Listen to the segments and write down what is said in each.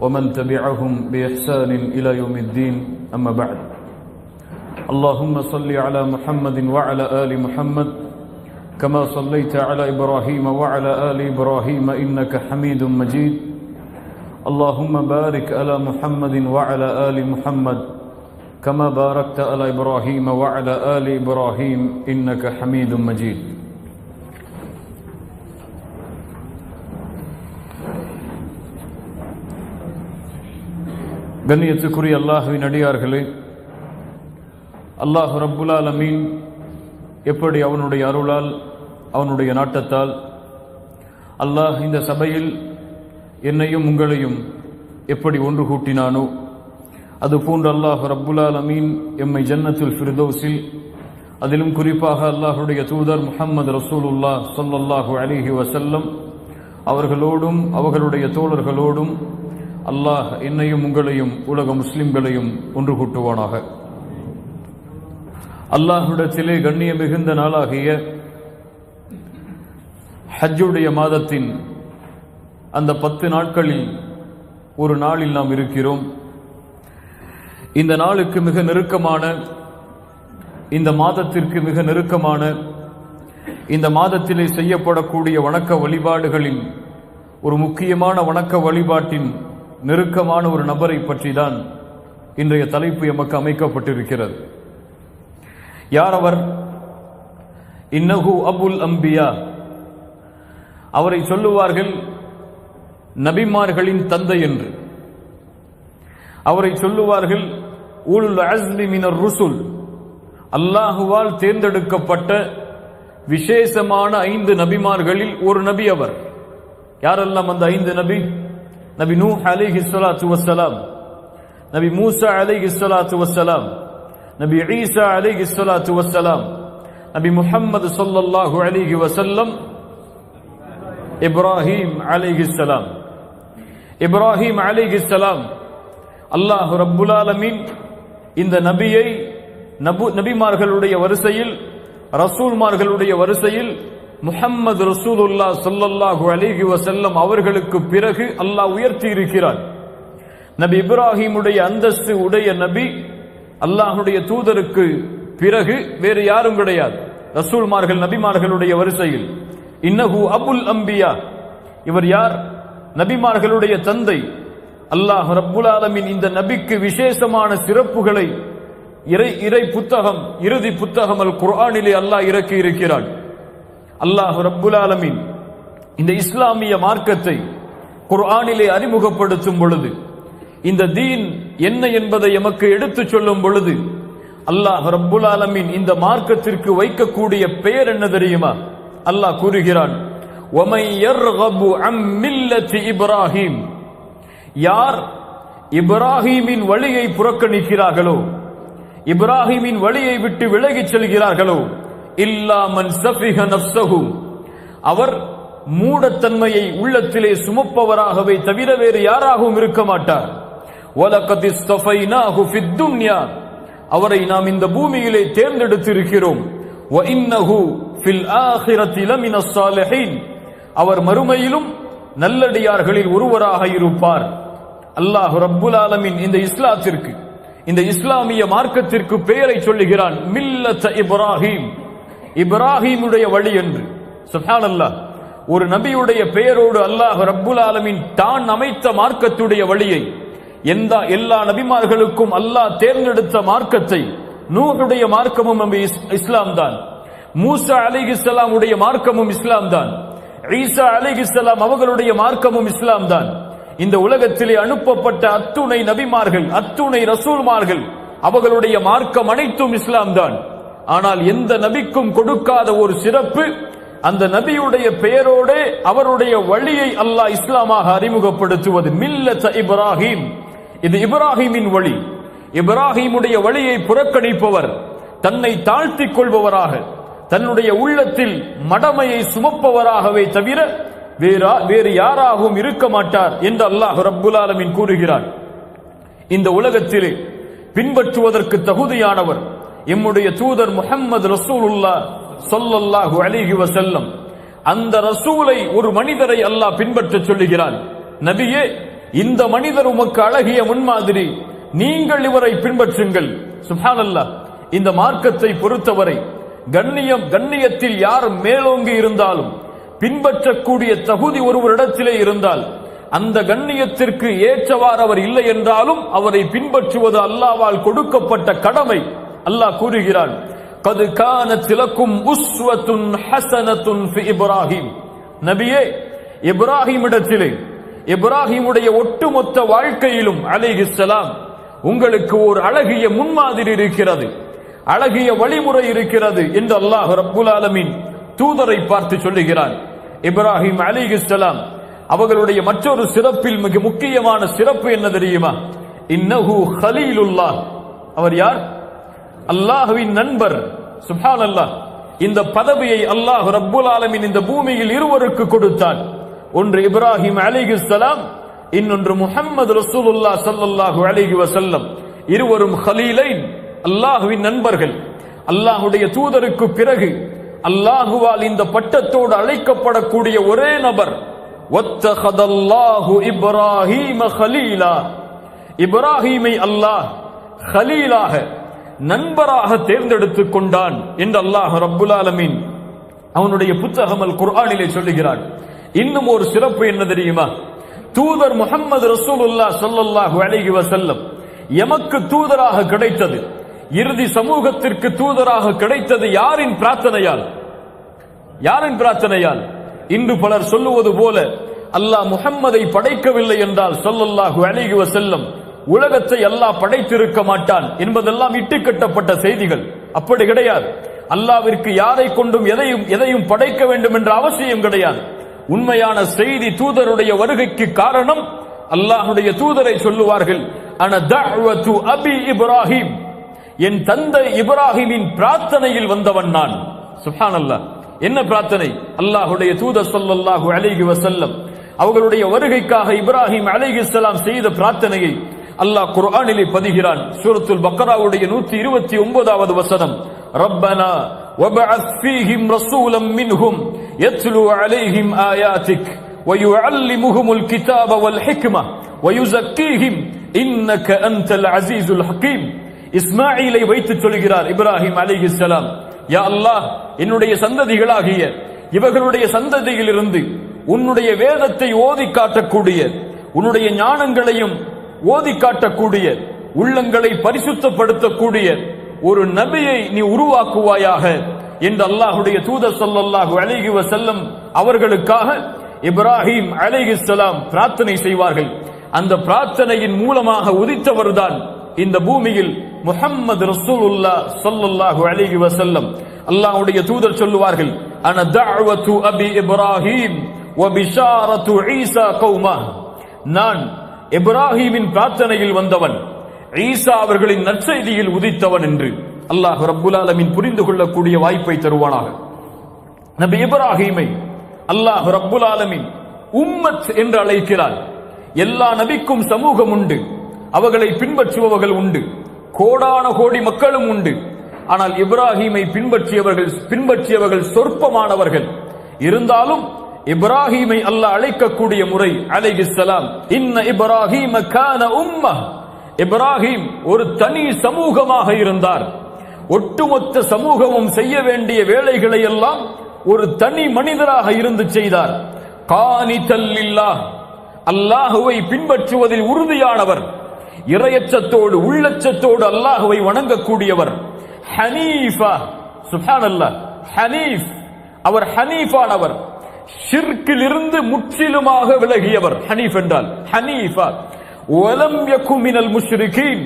ومن تبعهم بإحسان إلى يوم الدين أما بعد اللهم صل على محمد وعلى آل محمد كما صليت على إبراهيم وعلى آل إبراهيم إنك حميد مجيد اللهم بارك على محمد وعلى آل محمد كما باركت على إبراهيم وعلى آل إبراهيم إنك حميد مجيد கண்ணியத்துக்குரிய அல்லாஹ்வின் அடியார்களே, அல்லாஹ் ரப்புல் ஆலமீன் எப்படி அவனுடைய அருளால் அவனுடைய நாட்டத்தால் அல்லாஹ் இந்த சபையில் என்னையும் உங்களையும் எப்படி ஒன்று கூட்டினானோ அதுபோன்று அல்லாஹ் ரப்புல் ஆலமீன் எம்மை ஜன்னத்துல் ஃபிர்தௌஸில் அதிலும் குறிப்பாக அல்லாஹுடைய தூதர் முஹம்மது ரசூலுல்லாஹ் ஸல்லல்லாஹு அலைஹி வஸல்லம் அவர்களோடும் அவர்களுடைய தோழர்களோடும் அல்லாஹ் என்னையும் உங்களையும் உலக முஸ்லிம்களையும் ஒன்று கூட்டுவானாக. அல்லாஹ்விடத்திலே கண்ணிய மிகுந்த நாளாகிய ஹஜ்ஜுடைய மாதத்தின் அந்த 10 நாட்களில் ஒரு நாளில் நாம் இருக்கிறோம். இந்த நாளுக்கு மிக நெருக்கமான, இந்த மாதத்திற்கு மிக நெருக்கமான, இந்த மாதத்திலே செய்யப்படக்கூடிய வணக்க வழிபாடுகளில் ஒரு முக்கியமான வணக்க வழிபாட்டின் நெருக்கமான ஒரு நபரை பற்றி தான் இன்றைய தலைப்பு எமக்கு அமைக்கப்பட்டிருக்கிறது. யார் அவர்? இன்னஹு அபுல் அம்பியா. அவரை சொல்லுவார்கள் நபிமார்களின் தந்தை என்று. அவரை சொல்லுவார்கள் உலுல் அஸ்மி மினர் ருசுல், அல்லாஹுவால் தேர்ந்தெடுக்கப்பட்ட விசேஷமான 5 நபிமார்களில் ஒரு நபி அவர். யாரெல்லாம் அந்த 5 நபி? நபி நூஹ் அலைஹிஸ்ஸலாத்து வஸ்ஸலாம், நபி மூசா அலைஹிஸ்ஸலாத்து வஸ்ஸலாம், நபி ஈசா அலைஹிஸ்ஸலாத்து வஸ்ஸலாம், நபி முஹம்மது ஸல்லல்லாஹு அலைஹி வஸல்லம், இப்ராஹீம் அலைஹிஸ்ஸலாம். இப்ராஹீம் அலைஹிஸ்ஸலாம் அல்லாஹ் ரப்புல் ஆலமீன் இந்த நபியை நபிமார்களுடைய வரிசையில், ரசூல்மார்களுடைய வரிசையில் முஹம்மது ரசூலுல்லாஹ் ஸல்லல்லாஹு அலைஹி வஸல்லம் அவர்களுக்கு பிறகு அல்லாஹ் உயர்த்தி இருக்கிறார். நபி இப்ராஹீமுடைய அந்தஸ்து உடைய நபி அல்லாஹ்வுடைய தூதருக்கு பிறகு வேறு யாரும் கிடையாது ரசூல்மார்கள் நபிமார்களுடைய வரிசையில். இன்னஹு அபுல் அம்பியா. இவர் யார்? நபிமார்களுடைய தந்தை. அல்லாஹ் ரப்புல் ஆலமீன் இந்த நபிக்கு விசேஷமான சிறப்புகளை இறை புத்தகம், இறுதி புத்தகம் அல் குர்ஆனிலே அல்லாஹ் இறக்கி இருக்கிறான். அல்லாஹ் ரப்புல் ஆலமீன் இந்த இஸ்லாமிய மார்க்கத்தை குர்ஆனிலே அறிமுகப்படுத்தும் பொழுது, இந்த தீன் என்ன என்பதை எமக்கு எடுத்துச் சொல்லும் பொழுது, அல்லாஹ் ரப்புல் ஆலமீன் இந்த மார்க்கத்திற்கு வைக்கக்கூடிய பெயர் என்ன தெரியுமா? அல்லாஹ் கூறுகிறான், வமை யர்கபு அம் மில்லத்தி இப்ராஹீம். யார் இப்ராஹீமின் வழியை புறக்கணிக்கிறார்களோ, இப்ராஹீமின் வழியை விட்டு விலகிச் செல்கிறார்களோ, இல்லா மன் சஃபிஹ நஃப்ஸஹு, அவர் மூடத்தன்மையை உள்ளத்திலே சுமப்பவராகவே தவிர வேறு யாராகவும் இருக்க மாட்டார். வலகத் இஸ்தஃபைனாஹு ஃபித் துன்யா, அவரை நாம் இந்த பூமியிலே தேர்ந்தெடுத்திருக்கிறோம். வ இன்னஹு ஃபில் ஆখিরাতি லமினஸ் ஸாலிஹீன், அவர் மறுமையிலும் நல்லடியார்களில் ஒருவராக இருப்பார். அல்லாஹ் ரப்புல் ஆலமீன் இந்த இஸ்லாத்திற்கு, இந்த இஸ்லாமிய மார்க்கத்திற்கு பெயரை சொல்லுகிறான், மில்லத் இப்ராஹீம், இப்ராஹீமுடைய வழி என்று. சுப்ஹானல்லாஹ், ஒரு நபியுடைய பெயரோடு அல்லாஹ் ரப்புல் ஆலமீன் தான் அமைத்த மார்க்கத்துடைய வழியை, எல்லா நபிமார்களுக்கும் அல்லாஹ் தேர்ந்தெடுத்த மார்க்கத்தை, நூஹுடைய மார்க்கமும் இஸ்லாம் தான், மூசா அலைஹிஸ்ஸலாம் உடைய மார்க்கமும் இஸ்லாம் தான், ஈசா அலைஹிஸ்ஸலாம் அவர்களுடைய மார்க்கமும் இஸ்லாம் தான். இந்த உலகத்திலே அனுப்பப்பட்ட அத்துணை நபிமார்கள், அத்துணை ரசூல்மார்கள், அவர்களுடைய மார்க்கம் அனைத்தும் இஸ்லாம் தான். ஆனால் எந்த நபிக்கும் கொடுக்காத ஒரு சிறப்பு, அந்த நபியுடைய பெயரோடு அவருடைய வழியை அல்லாஹ் இஸ்லாமாக அறிமுகப்படுத்துவது. மில்லத் இப்ராஹீம், இது இப்ராஹீமின் வழி. இப்ராஹீமுடைய வழியை புறக்கணிப்பவர் தன்னை தாழ்த்திக் கொள்பவராக, தன்னுடைய உள்ளத்தில் மடமையை சுமப்பவராகவே தவிர வேறு யாராகவும் இருக்க மாட்டார் என்று அல்லாஹ் ரப்புல் ஆலமீன் கூறுகிறார். இந்த உலகத்திலே பின்பற்றுவதற்கு தகுதியானவர் எம்முடைய தூதர் முஹம்மது ரசூலுல்லாஹ் ஸல்லல்லாஹு அலைஹி வஸல்லம். அந்த ரசூலை, ஒரு மனிதரை அல்லாஹ் பின்பற்ற சொல்லுகிறான். நபியே, இந்த மனிதர் உமக்கு அழகிய முன்மாதிரி, நீங்கள் இவரை பின்பற்றுங்கள். சுப்ஹானல்லாஹ். இந்த மார்க்கத்தை பொறுத்தவரை கண்ணியத்தில் யார் மேலோங்கி இருந்தாலும், பின்பற்றக்கூடிய தகுதி ஒருவரிடத்திலே இருந்தால், அந்த கண்ணியத்திற்கு ஏற்றவாறு அவர் இல்லை என்றாலும் அவரை பின்பற்றுவது அல்லாஹ்வால் கொடுக்கப்பட்ட கடமை. அல்லாஹ் கூறுகிறான், கது கானத் லக்கும் உஸ்வத்துன் ஹஸனத்துன் ஃபி இப்ராஹிம். நபியே, இப்ராஹிமிடத்திலே, இப்ராஹிமுடைய ஒட்டுமொத்த வாழ்க்கையிலும் அலைஹிஸ்ஸலாம் உங்களுக்கு ஒரு அழகிய முன்மாதிரி இருக்கிறது, அழகிய வழிமுறை இருக்கிறது என்று அல்லாஹ் ரப்புல் ஆலமீன் தூதரை பார்த்து சொல்லுகிறான். இப்ராஹிம் அலைஹிஸ்ஸலாம் அவர்களுடைய மற்றொரு சிறப்பில் மிக முக்கியமான சிறப்பு என்ன தெரியுமா? இன்னஹு கலீலுல்லாஹ். அவர் யார்? அல்லாஹ்வின் நண்பர். சுப்ஹானல்லாஹ். இந்த பதவியை அல்லாஹ் ரப்புல் ஆலமீன் இந்த பூமியில் இருவருக்கு கொடுத்தான். ஒன்று இப்ராஹிம் அலைஹிஸ்ஸலாம், இன்னொன்று முஹம்மது ரசூலுல்லாஹ் ஸல்லல்லாஹு அலைஹி வஸல்லம். இருவரும் கலீலைன், அல்லாஹ்வின் நண்பர்கள். அல்லாஹ்வுடைய தூதருக்கு பிறகு அல்லாஹுவால் இந்த பட்டத்தோடு அழைக்கப்படக்கூடிய ஒரே நபர். வத்தகதல்லாஹு இப்ராஹீம கலீலா. இப்ராஹீமை அல்லாஹ் கலீலாக, நண்பராக தேர்ந்தெடுத்துக் கொண்டான் என்று அல்லாஹ் ரப்புல் ஆலமீன் அவனுடைய புத்தகம் அல் குர்ஆனிலே சொல்லுகிறான். இன்னும் ஒரு சிறப்பு என்ன தெரியுமா? தூதர் முஹம்மது ரசூலுல்லாஹ் ஸல்லல்லாஹு அலைஹி வஸல்லம் எமக்கு தூதராக கிடைத்தது, இறுதி சமூகத்திற்கு தூதராக கிடைத்தது யாரின் பிரார்த்தனையால்? யாரின் பிரார்த்தனையால்? இன்று பலர் சொல்லுவது போல அல்லாஹ் முஹம்மதை படைக்கவில்லை என்றால் ஸல்லல்லாஹு அலைஹி வஸல்லம் உலகத்தை அல்லாஹ் படைத்திருக்க மாட்டான் என்பதெல்லாம் இட்டுக்கட்டப்பட்ட செய்திகள். அப்படி கிடையாது. அல்லாஹ்விற்கு யாரை கொண்டும் எதையும் படைக்க வேண்டும் என்ற அவசியம் கிடையாது. உண்மையான செய்தி தூதருடைய வருகைக்கு காரணம், அல்லாஹ்வுடைய தூதரை சொல்லுவார்கள், அன தஅவத்து அபி இப்ராஹிம், என் தந்தை இப்ராஹிமின் பிரார்த்தனையில் வந்தவன் நான். சுப்ஹானல்லாஹ். என்ன பிரார்த்தனை? அல்லாஹ்வுடைய தூதர் ஸல்லல்லாஹு அலைஹி வஸல்லம் அவர்களுடைய வருகைக்காக இப்ராஹிம் அலைஹிஸ்ஸலாம் செய்த பிரார்த்தனையை அல்லாஹ் குர்ஆனிலே பதிகிறான். சூரத்துல் பக்ராவுடைய 129வது வசனம், ரப்பனா வபஅத் ஃபீஹிம் ரசூலம் மின்ஹும் யத்லு அலைஹிம் ஆயாத்திக் வயுஅல்லிமுஹுமுல் கிதாப வல் ஹிக்ம வயுஸக்கீஹிம் இன்னக அன்தல் அஸீஸுல் ஹகீம். இஸ்மாஈலை வைத்து சொல்கிறார் இப்ராஹிம் அலைஹிஸ்ஸலாம், யா அல்லாஹ், என்னுடைய சந்ததிகளாகிய இவர்களுடைய சந்ததியிலிருந்து உன்னுடைய வேதத்தை ஓதி காட்டக்கூடிய, உன்னுடைய ஞானங்களையும் ஓதி காட்டக்கூடிய, உள்ளங்களை பரிசுத்தப்படுத்தக்கூடிய ஒரு நபியை நீ உருவாக்குவாயாக என்று அல்லாஹ்வுடைய தூதர் ஸல்லல்லாஹு அலைஹி வஸல்லம் அவர்களுக்காக இப்ராஹிம் அலைஹிஸ்ஸலாம் பிரார்த்தனை செய்வார்கள். அந்த பிரார்த்தனையின் மூலமாக உதித்தவர்தான் இந்த பூமியில் முஹம்மது ரசூலுல்லாஹ் ஸல்லல்லாஹு அலைஹி வஸல்லம். அல்லாஹ்வுடைய தூதர் சொல்லுவார்கள், அன தஅவத்து அபி இப்ராஹிம் வ பிஷாரத்து ஈசா கௌமா. நான் இப்ராஹிமின் பிரார்த்தனையில் வந்தவன், ஈசா அவர்களின் நற்செய்தியில் உதித்தவன் என்று அல்லாஹ் ரப்புல் ஆலமீன் புரிந்து கொள்ளக்கூடிய வாய்ப்பை தருவானாக. நபி இப்ராஹிமை அல்லாஹ் ரப்புல் ஆலமீன் உம்மத் என்று அழைக்கிறார். எல்லா நபிக்கும் சமூகம் உண்டு, அவர்களை பின்பற்றுபவர்கள் உண்டு, கோடான கோடி மக்களும் உண்டு. ஆனால் இப்ராஹிமை பின்பற்றியவர்கள் சொற்பமானவர்கள். இருந்தாலும் இப்ராஹிமை அல்லாஹ் அழைக்கக்கூடிய முறை அலைஹிஸ்ஸலாம், இன்ன இப்ராஹீம கான உம்மஹ். இப்ராஹிம் ஒரு தனி சமூகமாக இருந்தார். ஒட்டுமொத்த சமூகமும் செய்ய வேண்டிய வேலைகளை எல்லாம் ஒரு தனி மனிதராக இருந்து செய்தார். கானிதல் லில்லாஹ், அல்லாஹுவை பின்பற்றுவதில் உறுதியானவர், இறையச்சத்தோடு உள்ளச்சத்தோடு அல்லாஹுவை வணங்கக்கூடியவர். ஹனீஃபா, சுப்ஹானல்லாஹ், ஹனீஃப், அவர் ஹனீஃபானவர், ஷிர்கிலிருந்து முற்றிலுமாக விலகியவர். ஹனீஃப் என்றால் ஹனீஃபா. வலம் யகு மினல் முஷ்ரிகீன்,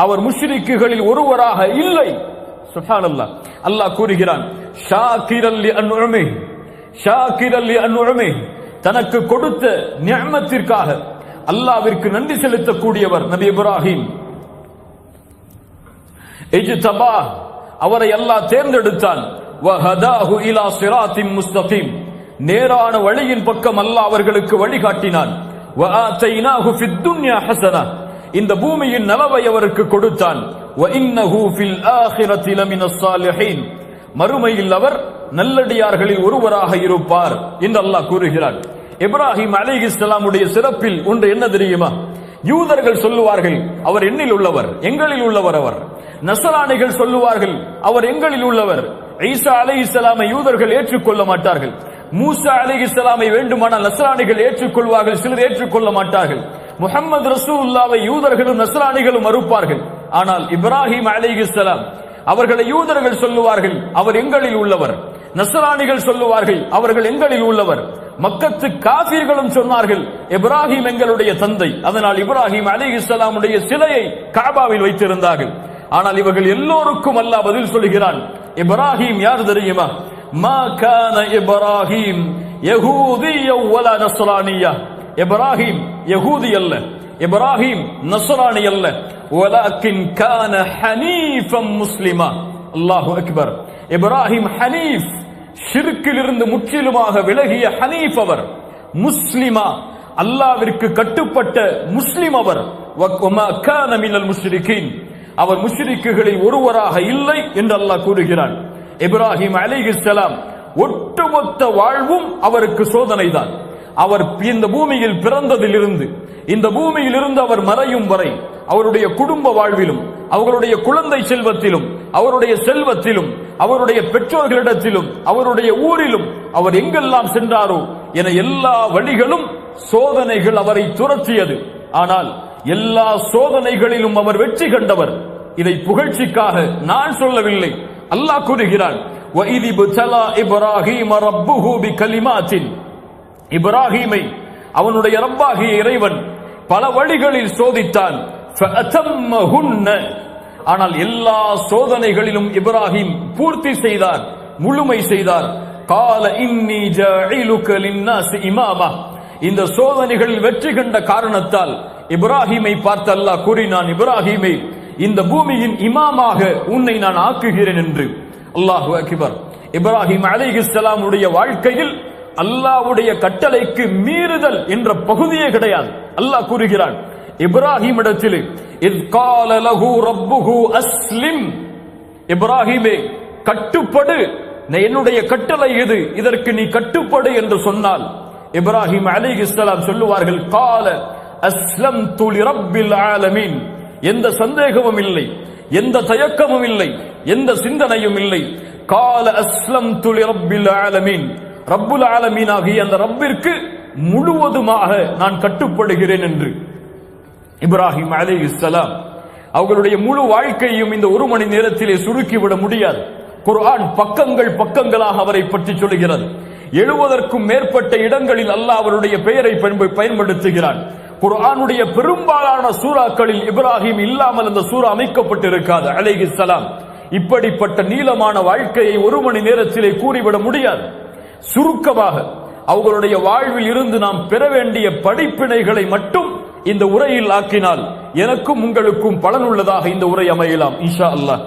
அவர் முஷ்ரிக்குகளில் ஒருவராக இல்லை. சுப்ஹானல்லாஹ். அல்லாஹ் கூறுகிறான், ஷாக்கிரல் லிஅன்உமிஹ், ஷாக்கிரல் லிஅன்உமிஹ், தனக்கு கொடுத்த நிஅமத்திற்காக அல்லாஹ்விற்கு நன்றி செலுத்தக்கூடியவர் நபி இப்ராஹிம். இஜ்தபா, அவரை அல்லாஹ் தேர்ந்தெடுத்தான். வஹதாஹு இலா சிராத்தின் முஸ்தகீம், நேரான வழியின் பக்கம் அல்லாஹ் அவர்களுக்கு வழிகாட்டினான். வஆதைனாஹு ஃபித் துன்யா ஹஸனா, இந்த பூமியின் நலவை அவருக்கு கொடுத்தான். வஇன்னஹு ஃபில் ஆখিরাতি லமினஸ் ஸாலிஹீன், மறுமையில் அவர் நல்லடியார்களில் ஒருவராக இருப்பார் என்று அல்லாஹ் கூறுகிறார். இப்ராஹிம் அலைஹிஸ்ஸலாமுடைய சிறப்பில் ஒன்று என்ன தெரியுமா? யூதர்கள் சொல்லுவார்கள் அவர் என்னில் உள்ளவர், எங்களில் உள்ளவர் அவர். நஸ்ரானிகள் சொல்லுவார்கள் அவர் எங்களில் உள்ளவர். ஈசா அலைஹிஸ்ஸலாமை யூதர்கள் ஏற்றுக்கொள்ள மாட்டார்கள். மூசா அலைஹிஸ்ஸலாமை வேண்டுமானால் நஸ்ரானிகள் ஏற்றுக்கொள்வார்கள், சிலர் ஏற்றுக்கொள்ள மாட்டார்கள். முஹம்மது ரசூலுல்லாஹ்வை யூதர்களும் நஸ்ரானிகளும் மறுப்பார்கள். ஆனால் இப்ராஹிம் அலைஹிஸ்ஸலாம் அவர்களை யூதர்கள் சொல்லுவார்கள் அவர் எங்களில் உள்ளவர், நஸ்ரானிகள் சொல்லுவார்கள் அவர்கள் எங்களில் உள்ளவர். மக்கத்து காஃபிர்களும் சொன்னார்கள் இப்ராஹிம் எங்களுடைய தந்தை. அதனால் இப்ராஹிம் அலைஹிஸ்ஸலாமுடைய சிலையை காபாவில் வைத்திருந்தார்கள். ஆனால் இவர்கள் எல்லோருக்கும் அல்லாஹ் பதில் சொல்கிறான். இப்ராஹிம் யார் தெரியுமா? மா கான இப்ராஹிம் யஹூதிய்ய வலா நஸ்ரானிய்ய. இப்ராஹிம் யஹூதி அல்ல, இப்ராஹிம் நஸ்ரானி அல்ல. வலாக்கின் கான ஹனீஃபம் முஸ்லிமா. அல்லாஹு அக்பர். இப்ராஹிம் ஹனீஃப், ஷிர்க்கிலிருந்து முற்றிலுமாக விலகிய ஹனீஃப் அவர். முஸ்லிமா, அல்லாஹ்விற்கு கட்டுப்பட்ட முஸ்லிம் அவர். வமா கான மினல் முஷ்ரிகீன், அவர் முஷ்ரிக்குகளில் ஒருவராக இல்லை என்று அல்லாஹ் கூறுகிறான். இப்ராஹிம் அலைஹிஸ்ஸலாம் ஒட்டுமொத்த வாழ்வும் அவருக்கு சோதனைதான். அவர் இந்த பூமியில் பிறந்ததிலிருந்து இந்த பூமியில் இருந்து அவர் மறையும் வரை அவருடைய குடும்ப வாழ்விலும், அவர்களுடைய குழந்தை செல்வத்திலும், அவருடைய செல்வத்திலும், அவருடைய பெற்றோர்களிடத்திலும், அவருடைய ஊரிலும் அவர் எங்கெல்லாம் சென்றாரோ என எல்லா வழிகளும் சோதனைகள் அவரை துரத்தியது. ஆனால் எல்லா சோதனைகளிலும் அவர் வெற்றி கண்டவர். இதை புகழ்ச்சிக்காக நான் சொல்லவில்லை, அல்லாஹ் கூறுகிறான். وَإِذِ ابْتَلَى إِبْرَاهِيمَ رَبُّهُ بِكَلِمَاتٍ. இப்ராஹீமை அவனுடைய ரப்பாகிய இறைவன் பல வழிகளில் சோதித்தான். فَأَتَمَّهُنَّ. ஆனால் எல்லா சோதனைகளிலும் இப்ராஹிம் பூர்த்தி செய்தார், முழுமை செய்தார். قَالَ إِنِّي جَاعِلُكَ لِلنَّاسِ إِمَامًا. இந்த சோதனைகளில் வெற்றி கண்ட காரணத்தால் இப்ராஹீமை பார்த்து அல்லாஹ் கூறினான், இப்ராஹீமை இந்த பூமியின் இமாமாக உன்னை நான் ஆக்குகிறேன் என்று. அல்லாஹு அக்பர். இப்ராஹிம் அலைஹிஸ்ஸலாமுடைய வாழ்க்கையில் அல்லாஹ்வுடைய கட்டளைக்கு மீறுதல் என்ற பகுதியே கிடையாது. அல்லாஹ் கூறுகிறான் இப்ராஹிம் இடத்தில், இத் கால லஹு ரப்புஹு அஸ்லிம். இப்ராஹிமே கட்டுப்படு, என்னுடைய கட்டளை இது, இதற்கு நீ கட்டுப்படு என்று சொன்னால் இப்ராஹிம் அலைஹிஸ்ஸலாம் சொல்லுவார்கள், கால அஸ்லம்து லிரப்பில் ஆலமீன். எந்த சந்தேகமும் இல்லை, எந்த தயக்கமும் இல்லை, எந்த சிந்தனையும் இல்லை. கால அஸ்லம்து லிரப்பில் ஆலமீன். ரப்புல் ஆலமீன் ஆகிய அந்த ரப்பிற்கு முழுவதுமாக நான் கட்டுப்படுகிறேன் என்று. இப்ராஹிம் அலைஹிஸ்ஸலாம் அவர்களுடைய முழு வாழ்க்கையும் இந்த ஒரு மணி நேரத்திலே சுருக்கிவிட முடியாது. குர்ஆன் பக்கங்கள் பக்கங்களாக அவரை பற்றி சொல்கிறது. 70க்கும் மேற்பட்ட இடங்களில் அல்லாஹ் அவருடைய பெயரை பயன்படுத்துகிறான். குர்ஆனுடைய பெரும்பாலான சூறாக்களில் இப்ராஹிம் இல்லாமல் அந்த சூரா அமைக்கப்பட்டிருக்காது அலைஹிஸ்ஸலாம். இப்படிப்பட்ட நீளமான வாழ்க்கையை ஒரு மணி நேரத்திலே கூறிவிட முடியாது. சுருக்கமாக அவர்களுடைய வாழ்வில் இருந்து நாம் பெற வேண்டிய படிப்பினைகளை மட்டும் இந்த உரையில் ஆக்கினால் எனக்கும் உங்களுக்கும் பலனுள்ளதாக இந்த உரை அமையலாம் இன்ஷா அல்லாஹ்.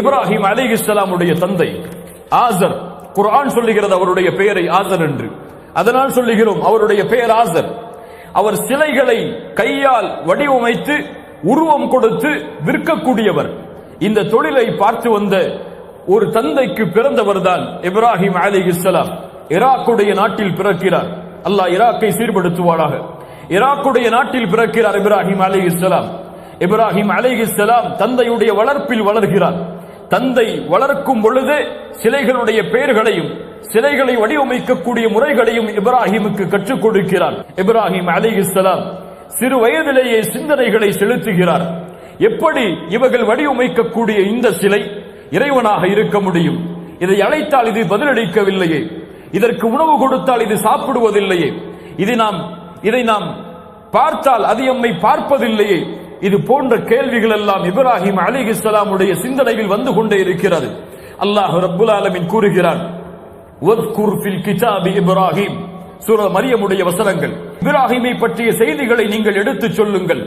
இப்ராஹிம் அலைஹிஸ்ஸலாமுடைய தந்தை ஆசர். குர்ஆன் சொல்லுகிறது அவருடைய பெயரை ஆசர் என்று. அதனால் சொல்லுகிறோம் அவருடைய பெயர் ஆசர். அவர் சிலைகளை கையால் வடிவமைத்து உருவம் கொடுத்து விற்கக்கூடியவர். இந்த தொழிலை பார்த்து வந்த ஒரு தந்தைக்கு பிறந்தவர் தான் இப்ராஹிம் அலைஹிஸ்ஸலாம். ஈராக்குடைய நாட்டில் பிறக்கிறார். அல்லாஹ் ஈராக்கை சீர்படுத்துவாராக. ஈராக்குடைய நாட்டில் பிறக்கிறார் இப்ராஹிம் அலைஹிஸ்ஸலாம். இப்ராஹிம் அலைஹிஸ்ஸலாம் தந்தையுடைய வளர்ப்பில் வளர்கிறார். தந்தை வளர்க்கும் பொழுது சிலைகளுடைய பெயர்களையும் சிலைகளை வடிவமைக்கக்கூடிய முறைகளையும் இப்ராஹிமுக்கு கற்றுக் கொடுக்கிறார். இப்ராஹிம் அலைஹிஸ்ஸலாம் சிறு வயதிலேயே சிந்தனைகளை செலுத்துகிறார். எப்படி இவர்கள் வடிவமைக்கக்கூடிய இந்த சிலை இறைவனாக இருக்க முடியும்? இதை அழைத்தால் இது பதிலளிக்கவில்லையே, இதற்கு உணவு கொடுத்தால் இது சாப்பிடுவதில்லையே, இதை நாம் பார்த்தால் அது எம்மை பார்ப்பதில்லையே, இது போன்ற கேள்விகள் எல்லாம் இப்ராஹிம் அலைஹிஸ்ஸலாமுடைய சிந்தனையில் வந்து கொண்டே இருக்கிறது. அல்லாஹ் ரப்புல் ஆலமீன் கூறுகிறான், வத்குர் ஃபில் கிதாபி இப்ராஹிம். சூரா மரியமுடைய வசனங்கள். இப்ராஹிமை பற்றிய செய்திகளை நீங்கள் எடுத்துச் சொல்லுங்கள்.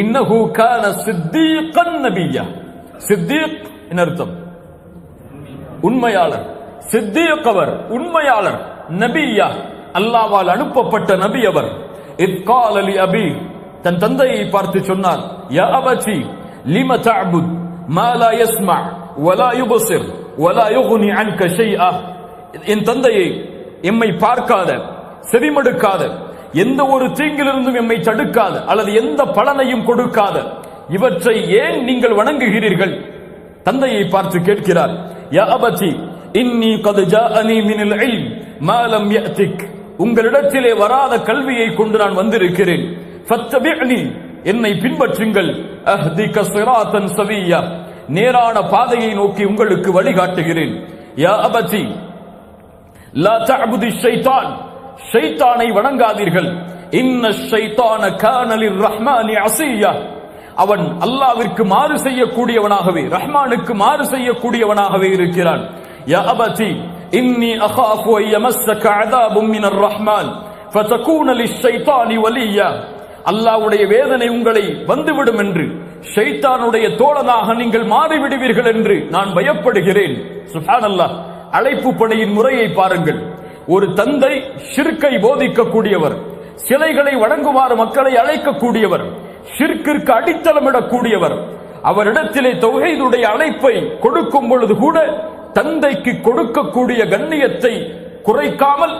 இன்னஹு கான சித்தீகன் நபிய்யா. சித்தீக் என்ன அர்த்தம்? உண்மையாளர். சித்தீக் அவர் உண்மையாளர். நபிய்யா அல்லாஹ்வால் அனுப்பப்பட்ட நபி அவர். இத் கால லி அபி, தன் தந்தையை பார்த்து சொன்னார், யா அபதி லிம தஅபுத் மா லா யஸ்மா வலா யுபஸிர் வலா யுக்னி அன்க ஷைஆ. என் தந்தையை, எம்மை பார்க்காத, செவிமடுக்காத, எந்த ஒரு தீங்கிலிருந்தும் எம்மை தடுக்காத அல்லது எந்த பலனையும் கொடுக்காத இவற்றை ஏன் நீங்கள் வணங்குகிறீர்கள்? தந்தையை பார்த்து கேட்கிறார், யா அபதி இன்னி கத் ஜாஅனி மினல் இல்ம் மா லம் யஅதிக், உங்களிடத்திலே வராத கல்வியை கொண்டு நான் வந்திருக்கிறேன். ஃபத்தபிஅனி, என்னை பின்பற்றுங்கள். அஹ்திக ஸிராத்தன் ஸவிய்யா, நேரான பாதையை நோக்கி உங்களுக்கு வழிகாட்டுகிறேன். யா அபதி லா தஅபுதி ஷைத்தான், ஷைத்தானை வணங்காதீர்கள். இன்ன ஷைத்தான கான லிர்ரஹ்மானி அஸிய்யா, அவன் அல்லாஹ்விற்கு மாறு செய்யக்கூடியவனாகவே, ரஹ்மானுக்கு மாறு செய்யக்கூடியவனாகவே இருக்கிறான். யா அபதி இன்னி அகாஃபு அன் யமஸ்ஸக அஸாபும் மினர் ரஹ்மான் ஃபதகூன லிஷைத்தானி வலிய்யா, அல்லாஹ்வுடைய வேதனை உங்களை வந்துவிடும் என்று, ஷைத்தானுடைய தோழனாக நீங்கள் மாறிவிடுவீர்கள் என்று நான் பயப்படுகிறேன். சுப்ஹானல்லாஹ். அழைப்பு பணியின் முறையை பாருங்கள். ஒரு தந்தை ஷிர்க்கை போதிக்கக்கூடியவர், சிலைகளை வணங்குமாறு மக்களை அழைக்கக்கூடியவர், ஷிர்க்கிற்கு அடித்தளமிடக்கூடியவர். அவரிடத்திலே தௌஹீதுடைய அழைப்பை கொடுக்கும் பொழுது கூட தந்தைக்கு கொடுக்கக்கூடிய கண்ணியத்தை குறைக்காமல்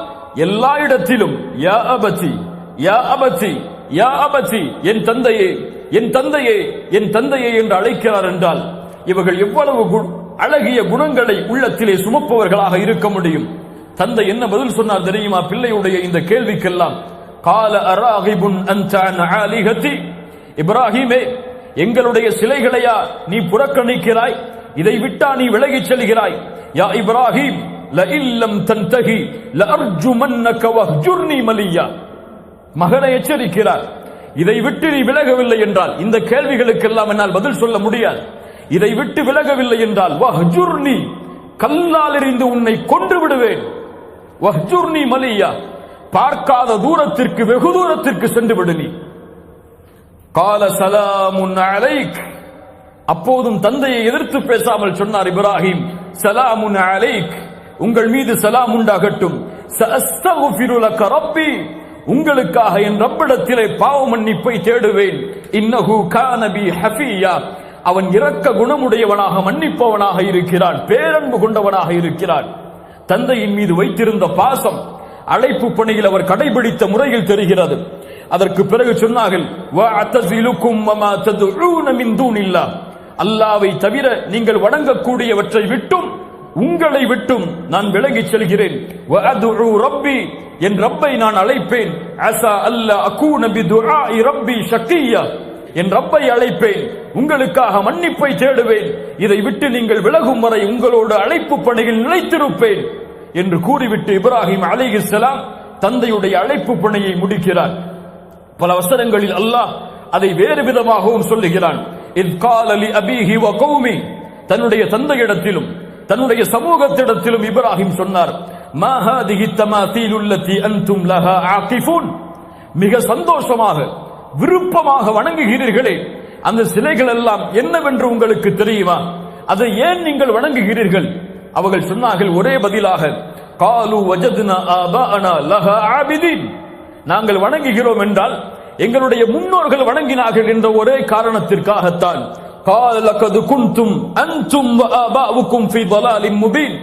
எல்லா இடத்திலும் யா அபதி யா அபதி யா அபதி, என் தந்தையே என் தந்தையே என் தந்தையே என்று அழைக்கிறார் என்றால் இவர்கள் எவ்வளவு அழகிய குணங்களை உள்ளத்திலே சுமப்பவர்களாக இருக்க முடியும்? தந்தை என்ன பதில் சொன்னார் தெரியுமா பிள்ளையுடைய இந்த கேள்விக்கெல்லாம்? கால அராகிபுன் அன்த அன் ஆலிஹதி, இப்ராஹிமே, எங்களுடைய சிலைகளையா நீ புறக்கணிக்கிறாய்? இதை விட்டா நீ விலகிச் செல்கிறாய்? யா இப்ராஹிம் லஇல்லம் தன்தஹி லஅர்ஜுமன்னக வஹ்ஜுர்னி மலியா, மகனை எச்சரிக்கிறார். இதை விட்டு நீ விலகவில்லை என்றால், இந்த கேள்விகளுக்கெல்லாம் என்னால் பதில் சொல்ல முடியாது. இதை விட்டு விலகவில்லை என்றால் வஹ்ஜுர்னி, கல்லால் எறிந்து உன்னை கொன்று விடுவேன். வஹ்ஜுர்னி மலியா, பார்க்காத தூரத்திற்கு வெகு தூரத்திற்கு சென்று விடு நீ. கால சலாமுன் அலைக், அப்போதும் தந்தையை எதிர்த்து பேசாமல் சொன்னார் இப்ராஹிம், சலாமுன் அலைக், உங்கள் மீது சலாம் உண்டாகட்டும். சஅஸ்தக்ஃபிரு லக ரப்பி, உங்களுக்காக என் ரப்பிடத்திலே பாவ மன்னிப்பை தேடுவேன். இன்னஹு கான பி ஹஃபியா, அவன் இரக்க குணமுடையவனாக மன்னிப்பவனாக இருக்கிறான், பேரன்பு கொண்டவனாக இருக்கிறான். தந்தையின் மீது வைத்திருந்த பாசம் அழைப்பு பணியில் அவர் கடைபிடித்த முறையில் தெரிகிறது. அதற்கு பிறகு சொன்னார்கள், வஅதஸிலுக்கும் வமா ததுஊன மின் தூனில்லாஹ், அல்லாஹ்வை தவிர நீங்கள் வணங்கக்கூடியவற்றை விட்டும் உங்களை விட்டும் நான் விலகிச் செல்கிறேன். வஅதுஉ ரப்பி, என் ரப்பை நான் அழைப்பேன். அஸா அல்லா அகூன பிதுஆஇ ரப்பி ஷக்கியா, என் ரப்பை அழைப்பேன், உங்களுக்காக மன்னிப்பை தேடுவேன். இதை விட்டு நீங்கள் விலகும் வரை உங்களோடு அழைப்பு பணியில் நிலைத்திருப்பேன் என்று கூறிவிட்டு இப்ராஹிம் அலைஹிஸ்ஸலாம் தந்தையுடைய அழைப்பு பணியை முடிக்கிறார். பல வசனங்களில் அல்லாஹ் அதை வேறு விதமாகவும் சொல்லுகிறான். இத் கால லி அபீஹி வ கௌமி, தன்னுடைய தந்தையிடத்திலும் தன்னுடைய சமூகத்திடத்திலும் இப்ராஹிம் சொன்னார், மா ஹாதிஹி தமாதீலு அல்லதி அன்தும் லஹா ஆகிஃபூன், மிக சந்தோஷமாக விருப்பமாக வணங்குகிறீர்களே அந்த சிலைகள் எல்லாம் என்னவென்று உங்களுக்கு தெரியுமா? அதை ஏன் நீங்கள் வணங்குகிறீர்கள்? அவர்கள் சொன்னார்கள் ஒரே பதிலாக, காலு வஜத்னா ஆபாஅனா லஹா ஆபிதீன், நாங்கள் வணங்குகிறோம் என்றால் எங்களுடைய முன்னோர்கள் வணங்கினார்கள் என்ற ஒரே காரணத்திற்காகத்தான். கால லகது குன்தும் அன்தும் வ ஆபாஉக்கும் ஃபீ ضلالٍ முபீன்,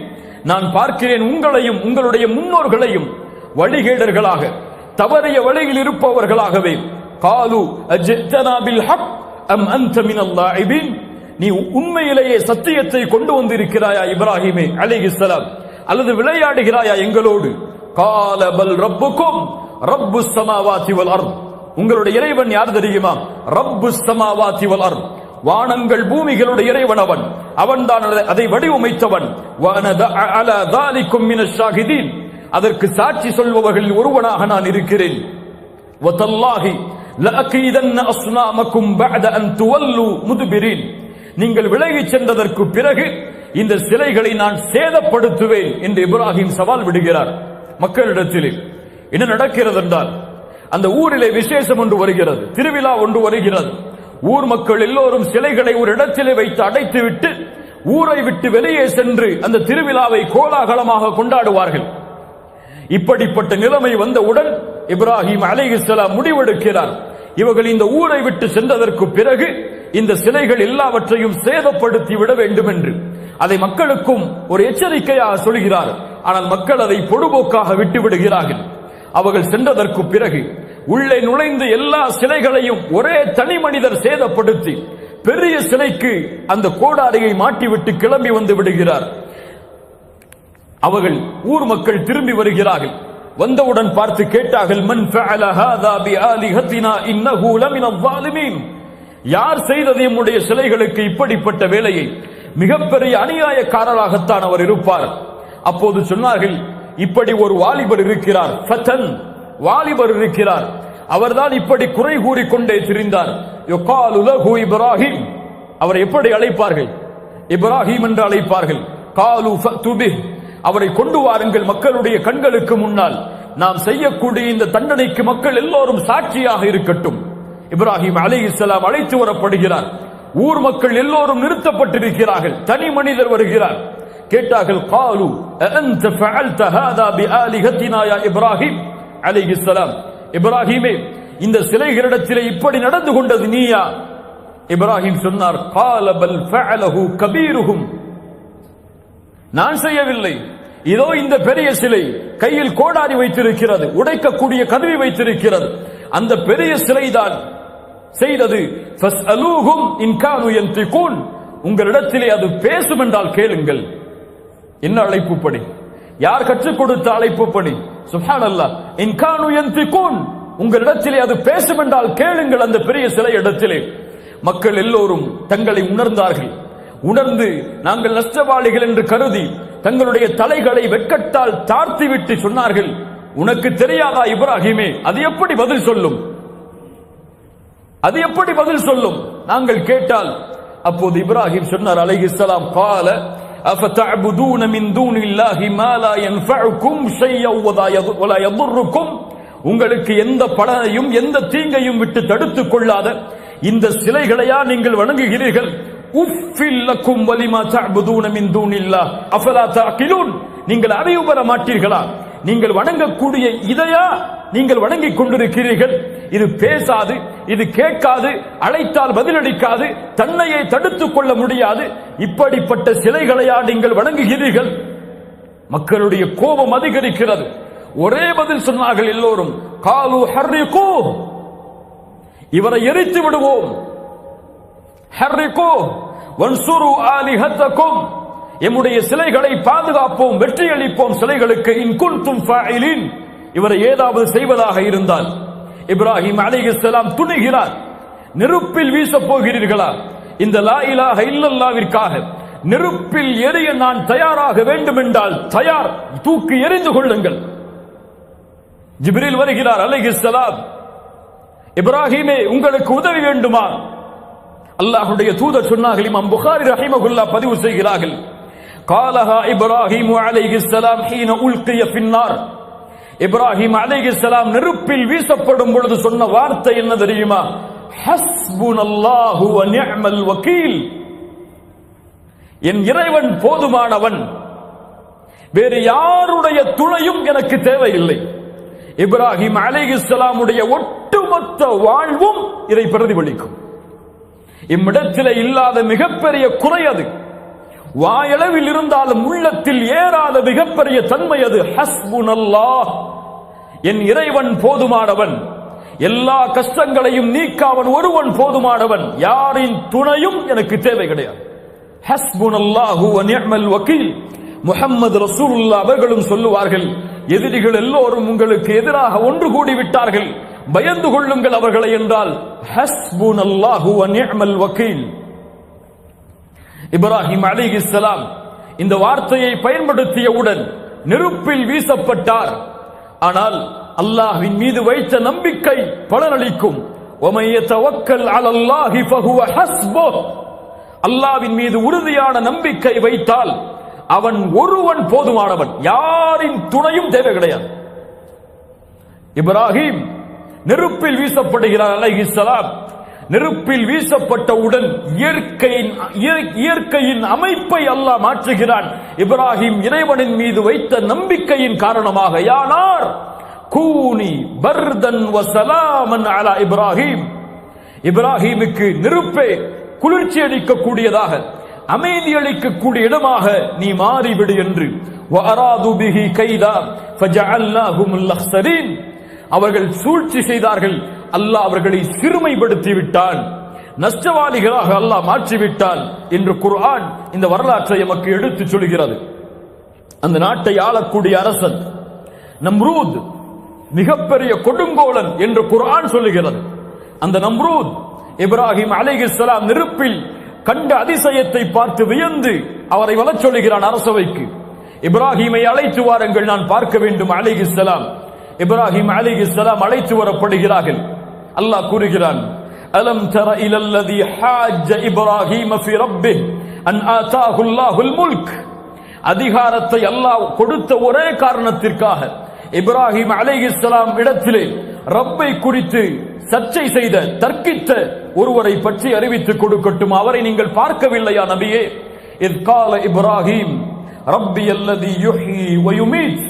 நான் பார்க்கிறேன் உங்களையும் உங்களுடைய முன்னோர்களையும் வழிகேடர்களாக, தவறிய வழியில் இருப்பவர்களாகவே. காலு அஜ்தனா பில் ஹக் அம் அன்த மினல் லாஇபீன், நீ உண்மையிலேயே சத்தியத்தை கொண்டு வந்திருக்கிறாயா இப்ராஹிமே அலைஹிஸ்ஸலாம், அல்லது விளையாடுகிறாயா எங்களோடு? கால பல் ரப்புக்கும் ரப்புஸ் ஸமாவாதி வல் அர்த், உங்களுடைய இறைவன் யார் தெரியுமா? ரப்புஸ் ஸமாவாதி வல் அர்த், வானங்கள் பூமிகளுடைய இறைவன் அவன், அவன்தான் அதை வடிவமைத்தவன். வஅன அலா தாலிகும் மினஷ் ஷாஹிதீன், அதற்கு சாட்சி சொல்பவர்களில் ஒருவனாக நான் இருக்கிறேன். வதல்லாஹி லஅகீதன்ன அஸ்னாமக்கும் பஅத அன் துவல்லு முத்பிரீன், நீங்கள் விலகிச் சென்றதற்கு பிறகு இந்த சிலைகளை நான் சேதப்படுத்துவேன் என்று இப்ராஹிம் சவால் விடுகிறார் மக்களிடத்திலே. என்ன நடக்கிறது என்றால், அந்த ஊரிலே விசேஷம் ஒன்று வருகிறது, திருவிழா ஒன்று வருகிறது. ஊர் மக்கள் எல்லோரும் சிலைகளை ஒரு இடத்திலே வைத்து அடைத்துவிட்டு ஊரை விட்டு வெளியே சென்று அந்த திருவிழாவை கோலாகலமாக கொண்டாடுவார்கள். இப்படிப்பட்ட நிலைமை வந்தவுடன் இப்ராஹிம் அலைஹிஸ்ஸலாம் முடிவெடுக்கிறார், இவர்கள் இந்த ஊரை விட்டு சென்றதற்கு பிறகு இந்த சிலைகள் எல்லாவற்றையும் சேதப்படுத்தி விட வேண்டும் என்று. அதை மக்களுக்கும் ஒரு எச்சரிக்கையாக சொல்கிறார். ஆனால் மக்கள் அதை பொடுபோக்காக விட்டு விடுகிறார்கள். அவர்கள் சென்றதற்கு பிறகு உள்ளே நுழைந்து எல்லா சிலைகளையும் ஒரே தனி மனிதர் சேதப்படுத்தி பெரிய சிலைக்கு அந்த கோடாரியை மாட்டிவிட்டு கிளம்பி வந்து விடுகிறார். அவர்கள் ஊர் மக்கள் திரும்பி வருகிறார்கள். வந்தவுடன் பார்த்து கேட்டார்கள், மன் ஃபஅல ஹாதா பிஆலிஹத்தினா இன்னஹு லமினல் ஸாலிமீன். யார் செய்தது நம்முடைய சிலைகளுக்கு இப்படிப்பட்ட வேலையை? மிகப்பெரிய அநியாயக்காரராகத்தான் அவர் இருப்பார். அப்போது சொன்னார்கள், இப்படி ஒரு வாலிபர் இருக்கிறார், ஃபதன் வாலிபர் இருக்கிறார், அவர்தான் இப்படி குறை கூறிக்கொண்டே திரிந்தார். யுகாலு லஹு இப்ராஹிம். அவரை எப்படி அழைப்பார்கள்? இப்ராஹிம் என்று அழைப்பார்கள். காலு ஃபஅது பிஹ். அவரை கொண்டு வாருங்கள் மக்களுடைய கண்களுக்கு முன்னால். நாம் செய்யக்கூடிய இந்த தண்டனைக்கு மக்கள் எல்லோரும் சாட்சியாக இருக்கட்டும். இப்ராஹிம் அலைஹிஸ்ஸலாம் அழைத்து வரப்படுகிறார். ஊர் மக்கள் எல்லோரும் நிறுத்தப்பட்டிருக்கிறார்கள். தனி மனிதர் வருகிறார். கேட்டார்கள், காலு அன்த ஃபஅல்த ஹாதா பிஆலிஹத்தினா யா இப்ராஹிம் அலைஹிஸ்ஸலாம். இப்ராஹிமே, இந்த சிலைகளிடத்திலே இப்படி நடந்து கொண்டது நீயா? இப்ராஹிம் சொன்னார், கால பல் ஃபஅலஹு கபீருஹும். நான் செய்யவில்லை. இதோ இந்த பெரிய சிலை கையில் கோடாரி வைத்திருக்கிறது, உடைக்கக்கூடிய கதவி வைத்திருக்கிறது, அந்த பெரிய சிலைதான் செய்தது. ஃபஸ்அலூஹும் இன் கானூ யன்திகூன். உங்களிடத்திலே அது பேசும் என்றால் கேளுங்கள். என்ன அழைப்பு படி? யார் கற்றுக் கொடுத்த அழைப்பு படி? சுப்ஹானல்லாஹ். இன் கானூ யன்திகூன். உங்களிடத்திலே அது பேசும் என்றால் கேளுங்கள். அந்த பெரிய சிலை இடத்திலே மக்கள் எல்லோரும் தங்களை உணர்ந்தார்கள். உணர்ந்து நாங்கள் நஷ்டவாளிகள் என்று கருதி தங்களுடைய தலைகளை வெட்கத்தால் தாழ்த்திவிட்டு சொன்னார்கள், உனக்கு தெரியாதா இப்ராஹிமே, அது எப்படி பதில் சொல்லும்? அது எப்படி பதில் சொல்லும் நாங்கள் கேட்டால்? அப்போது இப்ராஹிம் சொன்னார் அலைஹிஸ்ஸலாம், قال افتعبدون من دون الله ما لا ينفعكم شيئا ولا يضركم. உங்களுக்கு எந்த பலனையும் எந்த தீங்கையும் விட்டு தடுத்துக் கொள்ளாத இந்த சிலைகளையா நீங்கள் வணங்குகிறீர்கள்? உஃபில் லக்கும் வலிமா தஅபுதூன மின் தூனில்லாஹ் அஃபலா தஅகிலூன். நீங்கள் அறிவு பெற மாட்டீர்களா? நீங்கள் வணங்கக்கூடிய இதையா நீங்கள் வணங்கிக் கொண்டிருக்கிறீர்கள்? இது பேசாது, இது கேட்காது, அழைத்தால் பதிலளிக்காது, தன்னையை தடுத்துக் கொள்ள முடியாது, இப்படிப்பட்ட சிலைகளையா நீங்கள் வணங்குகிறீர்கள்? மக்களுடைய கோபம் அதிகரிக்கிறது. ஒரே பதில் சொன்னார்கள் எல்லோரும், காலு ஹர்ரிகூ. இவரை எரித்து விடுவோம். ஹர்ரிகூ வன்சுரு ஆலிஹத்தக்கும். எம்முடைய சிலைகளை பாதுகாப்போம், வெற்றியளிப்போம் சிலைகளுக்கு. இன் குன்தும் ஃபாயிலின். இவரை ஏதாவது செய்வதாக இருந்தால். இப்ராஹிம் அலைஹிஸ்ஸலாம் துணிகிறார். நெருப்பில் வீசப் போகிறீர்களா? இந்த லா இலாஹ இல்லல்லாஹ்விற்காக நெருப்பில் எரிய நான் தயாராக வேண்டும் என்றால் தயார், தூக்கி எறிந்து கொள்ளுங்கள். ஜிப்ரீல் வருகிறார் அலைஹிஸ்ஸலாம். இப்ராஹிமே, உங்களுக்கு உதவி வேண்டுமா? அல்லாஹ்வுடைய தூதர் சொன்னார்கள். இமாம் புகாரி ரஹிமஹுல்லாஹ் பதிவு செய்கிறார்கள், قالها இப்ராஹிம் அலைஹிஸ்ஸலாம் ஹீன உல்கிய ஃபின்னார். இப்ராஹிம் அலைஹிஸ்ஸலாம் நெருப்பில் வீசப்படும் பொழுது சொன்ன வார்த்தை என்ன தெரியுமா? ஹஸ்புனல்லாஹு வ நிஅமல் வக்கீல். என் இறைவன் போதுமானவன், வேறு யாருடைய துணையும் எனக்கு தேவையில்லை. இப்ராஹிம் அலைஹிஸ்ஸலாமுடைய ஒட்டுமொத்த வாழ்வும் இதை பிரதிபலிக்கும். இம்மிடத்திலே இல்லாத மிகப்பெரிய குறை அது. வாயளவில் இருந்தாலும் உள்ளத்தில் ஏறாத மிகப்பெரிய தன்மை அது. ஹஸ்புனல்லாஹ், என் இறைவன் போதுமானவன், எல்லா கஷ்டங்களையும் நீக்க அவன் ஒருவன் போதுமானவன், யாரின் துணையும் எனக்கு தேவை கிடையாது. ஹஸ்புனல்லாஹு வ நிஅமல் வக்கீல். முஹம்மது ரசூலுல்லாஹ் அவர்களும் சொல்லுவார்கள், எதிரிகள் எல்லோரும் உங்களுக்கு எதிராக ஒன்று கூடி விட்டார்கள், பயந்து கொள்ளுங்கள் அவர்களை என்றால் ஹஸ்புனல்லாஹு வ நிஅமல் வக்கீல். இப்ராஹிம் அலைஹிஸ்ஸலாம் இந்த வார்த்தையை பயன்படுத்தியவுடன் நெருப்பில் வீசப்பட்டார். ஆனால் அல்லாஹ்வின் மீது வைத்த நம்பிக்கை பலனளிக்கும். வமன் யதவக்கல் அலல்லாஹி ஃபஹுவ ஹஸ்புஹ். அல்லாஹ்வின் மீது உறுதியான நம்பிக்கை வைத்தால் அவன் ஒருவன் போதுமானவன், யாரின் துணையும் தேவை கிடையாது. இப்ராஹிம் நெருப்பில் வீசப்படுகிறார் அலைஹிஸ்ஸலாம். நெருப்பில் வீசப்பட்டவுடன் இயற்கையின் அமைப்பை அல்லாஹ் மாற்றுகிறான். இப்ராஹிம் இறைவனின் மீது வைத்த நம்பிக்கையின் காரணமாக. யானார் கூனி பர்தன் வ ஸலாமன் அலா இப்ராஹிம். இப்ராஹிமுக்கு நெருப்பே குளிர்ச்சி அளிக்கக்கூடியதாக, அமைதி அளிக்கக்கூடிய இடமாக நீ மாறிவிடு என்று. அவர்கள் சூழ்ச்சி செய்தார்கள், அல்லாஹ் அவர்களை சிறுமைப்படுத்தி விட்டான், நஷ்டவாளிகளாக அல்லாஹ் மாற்றிவிட்டான் என்று குர்ஆன் இந்த வரலாற்றை எமக்கு எடுத்து சொல்கிறது. அந்த நாட்டை ஆளக்கூடிய அரசன் நம்ரூத் மிகப்பெரிய கொடுங்கோலன் என்று குர்ஆன் சொல்லுகிறது. அந்த நம்ரூத் இப்ராஹிம் அலைஹிஸ்ஸலாம் நெருப்பில் கண்ட அதிசயத்தை பார்த்து வியந்து அவரை வரச் சொல்லுகிறான் அரசவைக்கு. இப்ராஹிமை அழைத்து வாருங்கள், நான் பார்க்க வேண்டும் அலைஹிஸ்ஸலாம். இப்ராஹிம் அலைஹிஸ்ஸலாம் அழைத்து வரப்படுகிறார்கள். அல்லாஹ் கூறுகிறான், அலம் தர இலல்லதி ஹாஜ்ஜ இப்ராஹீம ஃபி ரப்பிஹ் அன் ஆதாஹு அல்லாஹுல் முல்க். அதிகாரத்தை அல்லாஹ் கொடுத்த ஒரே காரணத்திற்காக இப்ராஹிம் அலைஹிஸ்ஸலாம் இடத்திலே ரப்பை குறித்து சர்ச்சை செய்த தர்க்கித்த ஒருவரை பற்றி அறிவித்துக் கொடுக்கட்டும். அவரை நீங்கள் பார்க்கவில்லையா நபியே? இத் கால இப்ராஹிம் ரப்பி அல்லதி யுஹ்யி வ யுமீத்.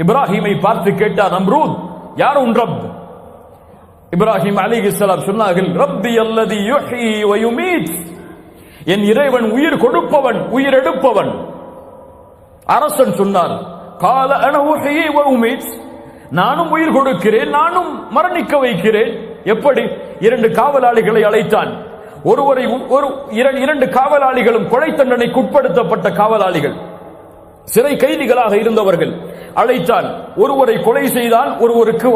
இப்ராஹிமை பார்த்து கேட்டார் நம்ரூத், யார் உன் ரப்? இப்ராஹிம் அலைஹிஸ்ஸலாம் சொன்னார்கள், ரப்பி அல்லதி யுஹ்யி வ யுமீத், என் இறைவன் உயிர் கொடுப்பவன் உயிர் எடுப்பவன். அரசன் சொன்னார், கால அன உஹ்யி வ உமீத், நானும் உயிர் கொடுக்கிறேன் நானும் மரணிக்க வைக்கிறேன். எப்படி? இரண்டு காவலாளிகளை அழைத்தான். இரண்டு காவலாளிகளும் கொலை தண்டனைக்கு உட்படுத்தப்பட்ட காவலாளிகள், சிறை கைதிகளாக இருந்தவர்கள். அழைத்தான். ஒருவரை கொலை செய்தான், ஒருவருக்கு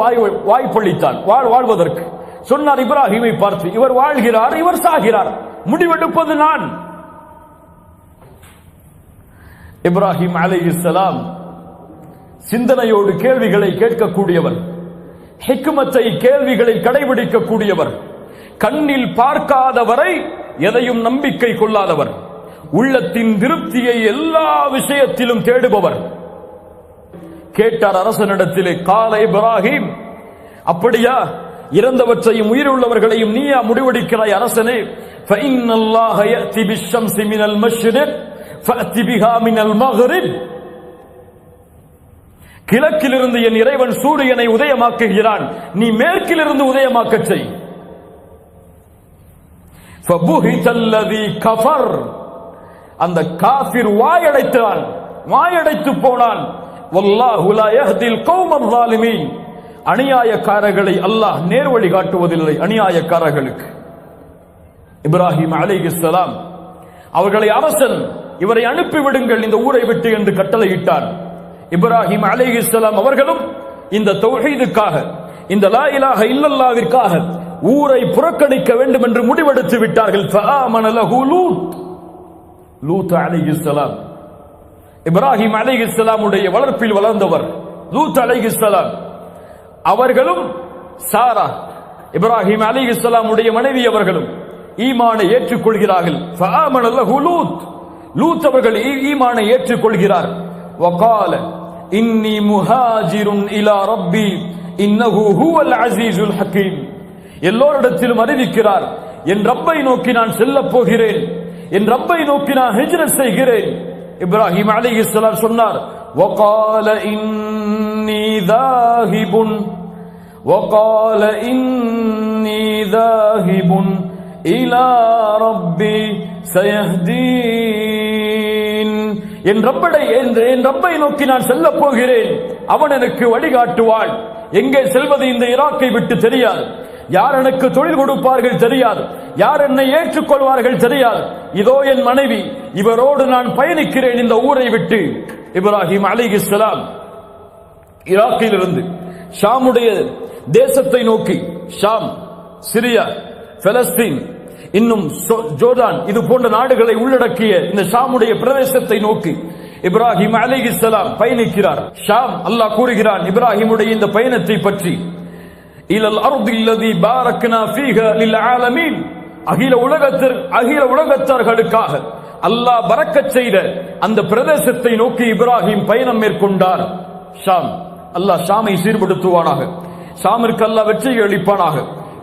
வாய்ப்பளித்தான் வாழ்வதற்கு. சொன்னார் இப்ராஹிமை பார்த்து, இவர் வாழ்கிறார் இவர் சாகிறார், முடிவெடுப்பது நான். இப்ராஹிம் அலைஹிஸ்ஸலாம் சிந்தனையோடு கேள்விகளை கேட்கக்கூடியவர், ஹிக்மத்தை கேள்விகளை கடைபிடிக்கக்கூடியவர், கண்ணில் பார்க்காதவரை எதையும் நம்பிக்கை கொள்ளாதவர், உள்ளத்தின் திருப்தியை எல்லா விஷயத்திலும் தேடுபவர். கேட்டார் அரசனிடத்திலே, கால இப்ராஹிம், அப்படியா? இறந்தவற்றையும் உயிருள்ளவர்களையும் நீயா முடிவெடுக்கிறாய் அரசனே? ஃபஇன்னல்லாஹ யஅதி பிஷ்ஷம்ஸி மினல் மஷ்ரிக் ஃபஅதி பிஹா மினல் மக்ரிப். கிழக்கிலிருந்து என் இறைவன் சூரியனை உதயமாக்குகிறான், நீ மேற்கிலிருந்து உதயமாக்க செய். ஃபபுஹிதல்லதி கஃபர், அந்த காஃபிர் வாயடைத்தான், வாயடைத்து போனான். வல்லாஹு லா யஹ்தில் கௌமல் ஸாலிமீன், அநியாயக்காரர்களை அல்லாஹ் நேர்வழி காட்டுவதில்லை அநியாயக்காரர்களுக்கு. இப்ராஹிம் அலைஹிஸ்ஸலாம் அவர்களை அரசன், இவரை அனுப்பிவிடுங்கள் இந்த ஊரை விட்டு என்று கட்டளையிட்டான். இப்ராஹிம் அலைஹிஸ்ஸலாம் அவர்களும் இந்த தௌஹீதுக்காக, இந்த லா இலாஹ இல்லல்லாஹ்விற்காக ஊரை புறக்கணிக்க வேண்டும் என்று முடிவெடுத்து விட்டார்கள். ஃபஆமன லஹு லூத் அலைஹிஸ்ஸலாம், இப்ராஹிம் அலைஹிஸ்ஸலாமுடைய வளர்ப்பில் வளர்ந்தவர் லூத் அலைஹிஸ்ஸலாம். அவர்களும் சாரா இப்ராஹிம் அலைஹிஸ்ஸலாமுடைய மனைவி அவர்களும் ஈமானை ஏற்றுக்கொள்கிறார்கள். ஃபஆமன லஹு லூத் அவர்கள் ஈமானை ஏற்றுக்கொள்கிறார். வகால இன்னி முஹாஜிருன் இலா ரப்பி இன்னஹு ஹுவல் அஸீஸுல் ஹக்கீம். எல்லோரிடத்திலும் அறிவிக்கிறார், என் ரப்பை நோக்கி நான் செல்லப் போகிறேன், என் ரப்பை நோக்கி நான் ஹிஜ்ரத் செய்கிறேன். இப்ராஹிம் அலைஹிஸ்ஸலாம் சொன்னார், வகால இன்னி தாஹிபுன் வகால இன்னி தாஹிபுன் இலா ரப்பி சயஹ்தீன். என் ரப்பை நோக்கி நான் செல்ல போகிறேன், அவன் எனக்கு வழிகாட்டுவான். எங்கே செல்வது இந்த ஈராக்கை விட்டு தெரியாது, யார் எனக்கு தொழில் கொடுப்பார்கள் தெரியாது, யார் என்னை ஏற்றுக்கொள்வார்கள் தெரியாது. இதோ என் மனைவி, இவரோடு நான் பயணிக்கிறேன் இந்த ஊரை விட்டு. இப்ராஹிம் அலைஹிஸ்ஸலாம் ஈராக்கிலிருந்து ஷாமுடைய தேசத்தை நோக்கி, ஷாம், சிரியா, பலஸ்தீன், இன்னும் ஜோர்டான், இது போன்ற நாடுகளை உள்ளடக்கிய இந்த ஷாமுடைய பிரதேசத்தை நோக்கி இப்ராஹிம் அலைஹிஸ்ஸலாம் பயணிக்கிறார். ஷாம், அல்லாஹ் கூறுகிறான் இப்ராஹிமுடைய இந்த பயணத்தை பற்றி, இலல் அர்தில்லதி பாரக்னா ஃபீஹா லில் ஆலமீன், அகில உலகத்தார்களுக்காக அல்லாஹ் பரக்கத் செய்த அந்த பிரதேசத்தை நோக்கி இப்ராஹிம் பயணம் மேற்கொண்டார். ஷாம், அல்லாஹ் ஷாமை சீர்படுத்துவானாக, ஷாமிற்கு அல்லாஹ் வெற்றியை அளிப்பானாக,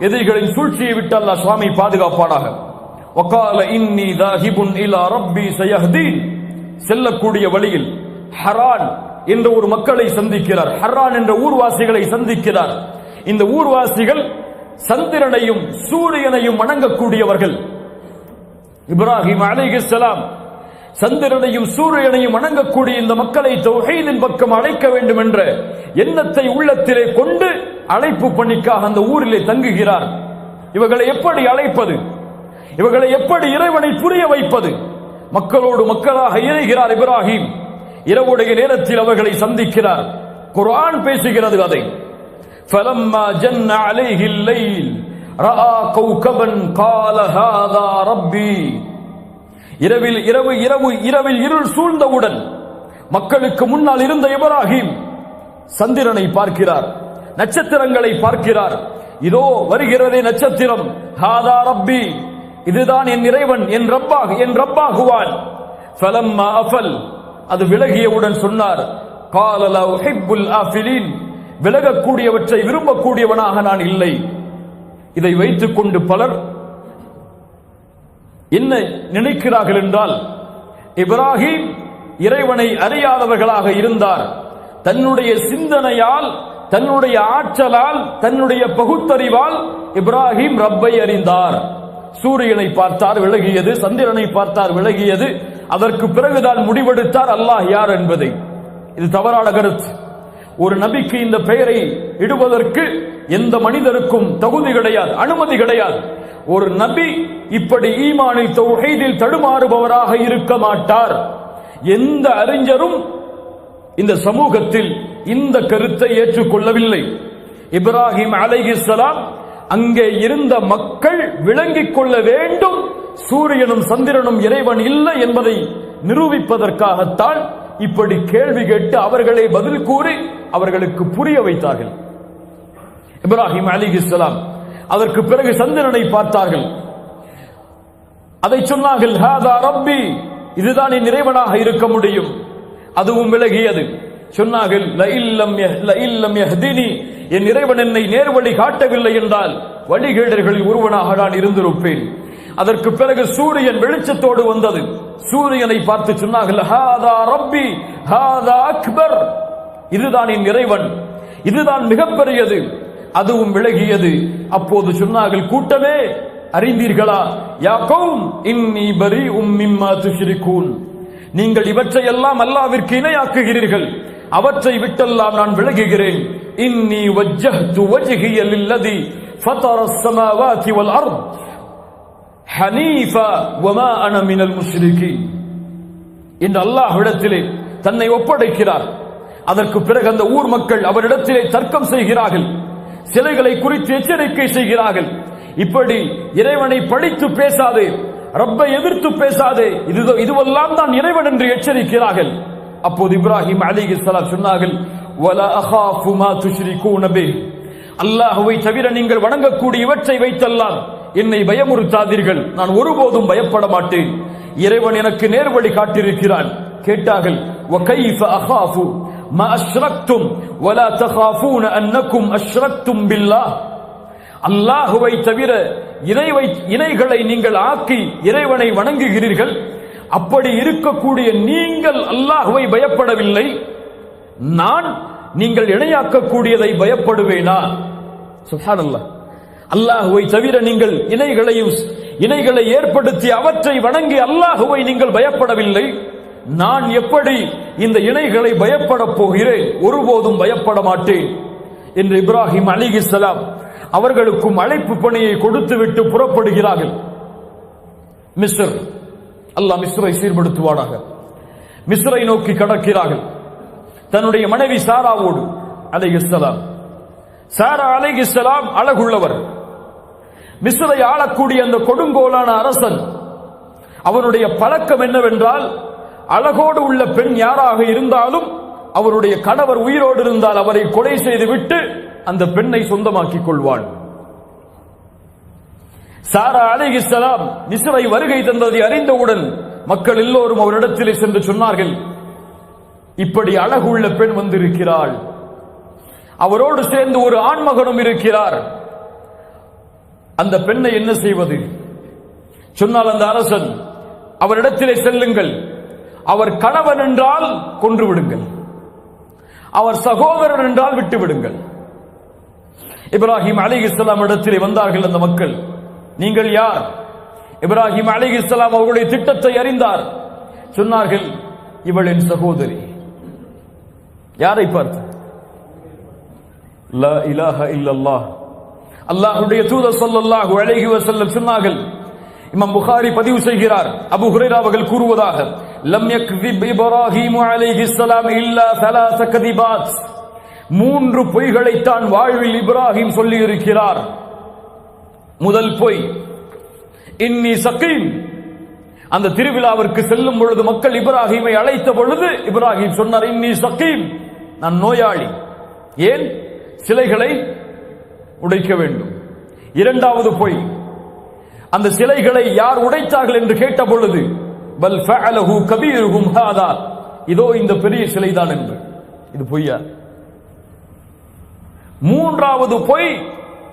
எதிரிகளின் சூழ்ச்சியை விட்டு அல்லாஹ் ஷாமை பாதுகாப்பானாக. வகால இன்னி தாஹிபுன் இலா ரப்பி சயஹ்தீன், செல்லக்கூடிய வழியில் ஹரான் என்ற ஒரு மக்களை சந்திக்கிறார், ஹரான் என்ற ஊர்வாசிகளை சந்திக்கிறார். இந்த ஊர்வாசிகள் சந்திரனையும் சூரியனையும் வணங்கக்கூடியவர்கள். இப்ராஹிம் அலைஹிஸ்ஸலாம் சந்திரனையும் சூரியனையும் வணங்கக்கூடிய இந்த மக்களை தௌஹீதின் பக்கம் அழைக்க வேண்டும் என்ற எண்ணத்தை உள்ளத்திலே கொண்டு அழைப்பு பணிக்காக அந்த ஊரிலே தங்குகிறார். இவர்களை எப்படி அழைப்பது, இவர்களை எப்படி இறைவனை புரிய வைப்பது? மக்களோடு மக்களாக இணைகிறார் இப்ராஹிம். இரவுடைய நேரத்தில் அவர்களை சந்திக்கிறார். குர்ஆன் பேசுகிறது அதை. فَلَمَّا جَنَّ عَلَيْهِ اللَّيْلُ رَأَى كَوْكَبًا قَالَ هَذَا رَبِّي. இரவில் இருள் சூழ்ந்தவுடன் மக்களுக்கு முன்னால் இருந்த இப்ராஹிம் சந்திரனை பார்க்கிறார், நட்சத்திரங்களை பார்க்கிறார். இதோ வருகிறதே நட்சத்திரம், ஹாதா ரப்பி, இதுதான் என் இறைவன், என் ரப்பாகுவான். ஃபலம்மா அஃபல், அது விலகியவுடன் சொன்னார், கால லா உஹிப்புல் ஆஃபிலீன், விலகக்கூடியவற்றை விரும்பக்கூடியவனாக நான் இல்லை. இதை வைத்துக் கொண்டு பலர் என்ன நினைக்கிறார்கள் என்றால், இப்ராஹிம் இறைவனை அறியாதவர்களாக இருந்தார். தன்னுடைய சிந்தனையால், தன்னுடைய ஆற்றலால், தன்னுடைய பகுத்தறிவால் இப்ராஹிம் ரப்பை அறிந்தார். சூரியனை பார்த்தார், விலகியது. சந்திரனை பார்த்தார், விலகியது. அதற்கு பிறகுதான் முடிவெடுத்தார் அல்லாஹ் யார் என்பதை. இது தவறான கருத்து. ஒரு நபிக்கு இந்த பெயரை இடுவதற்கு எந்த மனிதருக்கும் தகுதி கிடையாது, அனுமதி கிடையாது. ஒரு நபி இப்படி ஈமானில் தௌஹீதில் தடுமாறுபவராக இருக்க மாட்டார். எந்த அறிஞரும் இந்த சமூகத்தில் இந்த கருத்தை ஏற்றுக்கொள்ளவில்லை. இப்ராஹிம் அலைஹிஸ்ஸலாம் அங்கே இருந்த மக்கள் விளங்கிக் கொள்ள வேண்டும், சூரியனும் சந்திரனும் இறைவன் இல்லை என்பதை நிரூபிப்பதற்காகத்தான் இப்படி கேள்வி கேட்டு அவர்களை பதில் கூறி அவர்களுக்கு புரிய வைத்தார்கள். இப்ராஹிம் அலைஹிஸ்ஸலாம் அதற்கு பிறகு சந்திரனை பார்த்தார்கள். அதை சொன்னார்கள், ஹாதா ரப்பி, இதுதான் என் இறைவனாக இருக்க முடியும். அதுவும் விலகியது. சொன்னார்கள், லஇல்லம் யஹ்தினி, என் இறைவன் என்னை நேர்வழி காட்டவில்லை என்றால் வழிகேடர்களில் ஒருவனாக நான் இருந்திருப்பேன். அதற்கு பிறகு சூரியன் வெளிச்சத்தோடு வந்தது. சூரியனை பார்த்து சொன்னார்கள், ஹாதா ரப்பி ஹாதா அக்பர், இதுதான் என் இறைவன், இதுதான் மிகப்பெரியது. அதுவும் விலகியது. அப்போது சொன்னார்கள், கூட்டமே அறிந்தீர்களா, யா கௌம் இன்னி பரீஉம் மிம்மா துஷ்ரிகூன், நீங்கள் இவற்றையெல்லாம் அல்லாஹ்விற்கு இணையாக்குகிறீர்கள், அவற்றை விட்டெல்லாம் நான் விலகுகிறேன். இன்னி வஜ்ஜஹ்து வஜ்ஹிய லில்லதி ஃபதரஸ் ஸமாவாதி வல் அர்த் ஹனீஃபா வமா அன மினல் முஷ்ரிகீன் என்று அல்லாஹ்விடத்திலே தன்னை ஒப்படைக்கிறார். அதற்கு பிறகு அந்த ஊர் மக்கள் அவரிடத்திலே தர்க்கம் செய்கிறார்கள், சிலைகளை குறித்து எச்சரிக்கை செய்கிறார்கள். இப்படி இறைவனை பழித்து பேசாதே, ரப்பை எதிர்த்து பேசாதே, இதுவெல்லாம் தான் இறைவன் என்று எச்சரிக்கிறார்கள். அப்போது இப்ராஹிம் அலைஹிஸ்ஸலாம் சொன்னார்கள், வலா அகாஃபு மா துஷ்ரிகூன பிஹ், அல்லாஹ்வை தவிர நீங்கள் வணங்கக்கூடிய இவற்றை வைத்தெல்லாம் என்னை பயமுறுத்தாதீர்கள், நான் ஒருபோதும் பயப்பட மாட்டேன். இறைவன் எனக்கு நேர்வழி காட்டியிருக்கிறான். கேட்டார்கள், வகைஃப அகாஃபு மா அஷ்ரக்தும் வலா தகாஃபூன அன்னக்கும் அஷ்ரக்தும் பில்லாஹ், அல்லாஹ்வை தவிர இணைகளை நீங்கள் ஆக்கி இறைவனை வணங்குகிறீர்கள். அப்படி இருக்கக்கூடிய நீங்கள் அல்லாஹ்வை பயப்படவில்லை, நான் நீங்கள் இணையாக்கக்கூடியதை பயப்படுவேனா? சுப்ஹானல்லாஹ். அல்லாஹ்வை தவிர நீங்கள் இணைகளை ஏற்படுத்தி அவற்றை வணங்கி அல்லாஹ்வை நீங்கள் பயப்படவில்லை, நான் எப்படி இந்த இணைகளை பயப்பட போகிறேன்? ஒருபோதும் பயப்பட மாட்டேன் என்று இப்ராஹிம் அலைஹிஸ்ஸலாம் அவர்களுக்கும் அழைப்பு பணியை கொடுத்துவிட்டு புறப்படுகிறார்கள். மிஸ்ர், அல்லாஹ் மிஸ்ரை சீர்படுத்துவானாக, மிஸ்ரை நோக்கி கடக்கிறார்கள். தன்னுடைய மனைவி சாராவோடு அலைஹிஸ்ஸலாம். சாரா அலைஹிஸ்ஸலாம் அழகுள்ளவர். மிஸ்ரை ஆளக்கூடிய அந்த கொடுங்கோலான அரசன், அவனுடைய பழக்கம் என்னவென்றால், அழகோடு உள்ள பெண் யாராக இருந்தாலும் அவருடைய கணவர் உயிரோடு இருந்தால் அவரை கொலை செய்து விட்டு அந்த பெண்ணை சொந்தமாக்கிக் கொள்வாள். சாரா அலைஹிஸ்ஸலாம் மிஸ்ரை வருகை தந்ததை அறிந்தவுடன் மக்கள் எல்லோரும் அவரிடத்திலே சென்று சொன்னார்கள், இப்படி அழகுள்ள பெண் வந்திருக்கிறாள், அவரோடு சேர்ந்து ஒரு ஆண்மகனும் இருக்கிறார், அந்த பெண்ணை என்ன செய்வது? சொன்னால் அந்த அரசன், அவரிடத்திலே செல்லுங்கள், அவர் கணவன் என்றால் கொன்று விடுங்கள், அவர் சகோதரன் என்றால் விட்டு விடுங்கள். இப்ராஹிம் அலைஹிஸ்ஸலாம் இடத்திலே வந்தார்கள் அந்த மக்கள். நீங்கள் யார்? இப்ராஹிம் அலைஹிஸ்ஸலாம் அவர்களுடைய திட்டத்தை அறிந்தார். சொன்னார்கள், இவள் என் சகோதரி. யாரை பார்த்து? லா இலாஹ இல்லல்லாஹ், அல்லாஹ்வுடைய தூதர் ஸல்லல்லாஹு அலைஹி வஸல்லம் சொன்னார்கள். இமாம் புகாரி பதிவு செய்கிறார், அபூ ஹுரைரா அவர்கள் கூறுவதாக, லம் யக்திப் இப்ராஹீம் அலைஹிஸ்ஸலாம் இல்லா ثلاث கதிபாத், 3 பொய்களை தான் வாழ்வில் இப்ராஹிம் சொல்லி இருக்கிறார். முதல் பொய், இன்னி சகீம். அந்த திருவிழாவிற்கு செல்லும் பொழுது மக்கள் இப்ராஹிமை அழைத்த பொழுது இப்ராஹிம் சொன்னார், இன்னி சகீம், நான் நோயாளி. ஏன்? சிலைகளை உடைக்க வேண்டும். இரண்டாவது பொய், அந்த சிலைகளை யார் உடைத்தார்கள் என்று கேட்ட பொழுது, பல் ஃபஅலஹு கபீருஹும் ஹாதா, இதோ இந்த பெரிய சிலைதான் என்று. இது பொய்யா? மூன்றாவது பொய்,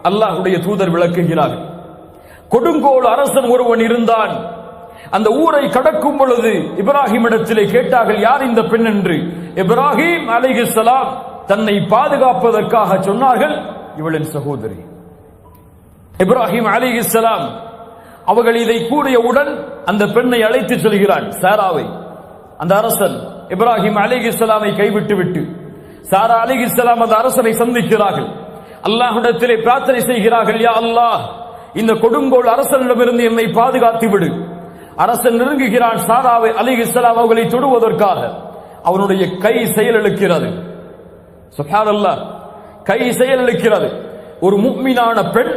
அல்லாஹ்வுடைய தூதர் விளக்குகிறார்கள். கொடுங்கோல் அரசன் ஒருவன் இருந்தான். அந்த ஊரை கடக்கும் பொழுது இப்ராஹிம் இடத்திலே கேட்டார்கள், யார் இந்த பெண் என்று. இப்ராஹிம் அலைஹிஸ்ஸலாம் தன்னை பாதுகாப்பதற்காக சொன்னார்கள், இவளின் சகோதரி. இப்ராஹிம் அலைஹிஸ்ஸலாம் அவர்கள் இதை கூறியவுடன் அந்த பெண்ணை அழைத்து செல்கிறான், சாராவை. அந்த அரசன் இப்ராஹிம் அலைஹிஸ்ஸலாமை கைவிட்டு விட்டு சாரா அலைஹிஸ்ஸலாம் அந்த அரசனை சந்திக்கிறார்கள். அல்லாஹ்விடத்திலே பிரார்த்தனை செய்கிறார்கள், யா அல்லாஹ், இந்த கொடுங்கோல் அரசனிடமிருந்து என்னை பாதுகாத்து விடு. அரசன் நெருங்குகிறான் சாராவை அலைஹிஸ்ஸலாம் அவர்களை தொடுவதற்காக. அவனுடைய கை செயலிழக்கிறது. சுப்ஹானல்லாஹ், கை செயலிழக்கிறது. ஒரு முஃமினான பெண்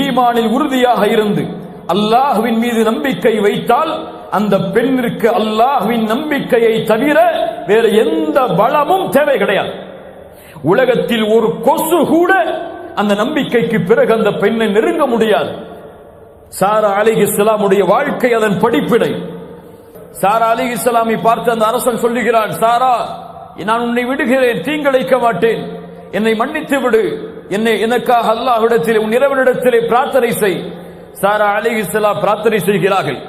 ஈமானில் உறுதியாக இருந்து அல்லாஹ்வின் மீது நம்பிக்கை வைத்தால் அந்த பெண்ணிற்கு அல்லாஹ்வின் நம்பிக்கையை தவிர வேறு எந்த பலமும் தேவை கிடையாது. உலகத்தில் ஒரு கொசு கூட அந்த நம்பிக்கைக்கு பிறகு அந்த பெண்ணை நெருங்க முடியாது. சாரா அலைஹிஸ்ஸலாமுடைய வாழ்க்கை அதன் படிப்பினை. சாரா அலைஹிஸ்ஸலாமை பார்த்து அந்த அரசன் சொல்லுகிறான், சாரா, நான் உன்னை விடுகிறேன், தீங்கிழைக்க மாட்டேன், என்னை மன்னித்து விடு, என்னை எனக்காக அல்லாஹ்விடத்திலே உன் இறைவனிடத்திலே பிரார்த்தனை செய். சாரா அலைஹிஸ்ஸலாம் பிரார்த்தனை செய்கிறார்கள்.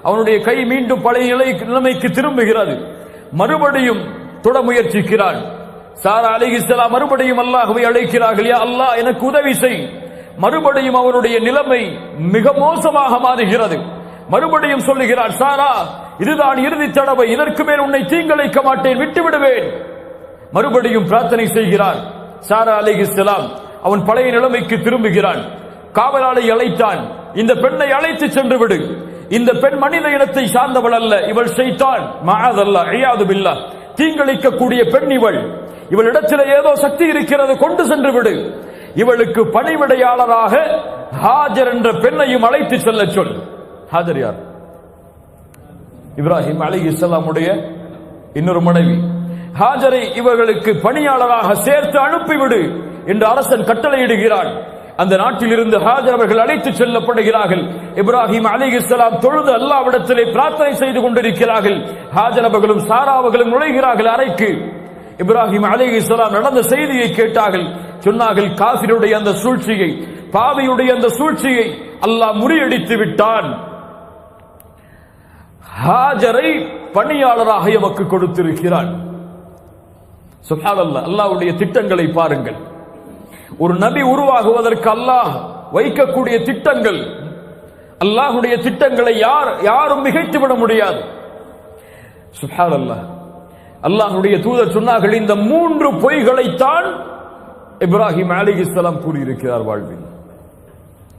அவனுடைய கை மீண்டும் பழைய நிலைமைக்கு திரும்புகிறது. மறுபடியும் தொட முயற்சிக்கிறான். சாரா அலைஹிஸ்ஸலாம் மறுபடியும் அல்லாஹ்வை அழைக்கிறார்கள், யா அல்லாஹ், எனக்கு உதவி செய். மறுபடியும் அவனுடைய நிலைமை மிக மோசமாக மாறுகிறது. மறுபடியும் சொல்லுகிறான், சாரா, இதுதான் இறுதி தடவை, இதற்கு மேல் உன்னை தீங்கிழைக்க மாட்டேன், விட்டு விடுவேன். மறுபடியும் பிரார்த்தனை செய்கிறார். சாரா அலைஹிஸ்ஸலாம் அவன் பழைய நிலைமைக்கு திரும்புகிறான். காவலாளை அழைத்தான், இந்த பெண்ணை அழைத்து சென்று விடு. இந்த பெண் மனித இனத்தை சார்ந்தவள் அல்ல, இவள் ஷைத்தான், மஅதல்லாஹ், இயாது பில்லாஹ், தீங்கிழைக்கக்கூடிய பெண் இவள். இவளிடத்தில் ஏதோ சக்தி இருக்கிறது, கொண்டு சென்று விடு. இவளுக்கு பணிவிடையாளராக ஹாஜர் என்ற பெண்ணையும் அழைத்து செல்ல சொல். ஹாஜர் யார்? இப்ராஹிம் அலைஹிஸ்ஸலாமுடைய இன்னொரு மனைவி. ஹாஜரை இவர்களுக்கு பணியாளராக சேர்த்து அனுப்பிவிடு என்று அரசன் கட்டளையிடுகிறான். அந்த நாட்டில் இருந்து ஹாஜர் அவர்கள் அழைத்து செல்லப்படுகிறார்கள். இப்ராஹிம் அலைஹிஸ்ஸலாம் தொழுது அல்லாஹ்விடத்திலே பிரார்த்தனை செய்து கொண்டிருக்கிறார்கள். ஹாஜர் அவர்களும் சாரா அவர்களும் நுழைகிறார்கள் அறைக்கு. இப்ராஹிம் அலைஹிஸ்ஸலாம் நடந்த செய்தியை கேட்டார்கள். சொன்னார்கள், காஃபிருடைய அந்த சூழ்ச்சியை, பாவியுடைய அந்த சூழ்ச்சியை அல்லாஹ் முறியடித்து விட்டான். ஹாஜரை பணியாளராக எமக்கு கொடுத்திருக்கிறான். சுப்ஹானல்லாஹ், அல்லாஹ்வுடைய திட்டங்களை பாருங்கள். ஒரு நபி உருவாகுவதற்கு அல்லாஹ் வைக்கக்கூடிய திட்டங்கள், அல்லாஹ்வுடைய திட்டங்களை யாரும் மிகைத்துவிட முடியாது. சுப்ஹானல்லாஹ், அல்லாஹ்வுடைய தூதர் சொன்னார்கள், இந்த 3 பொய்களைத்தான் இப்ராஹிம் அலைஹிஸ்ஸலாம் கூறியிருக்கிறார் வாழ்வில்.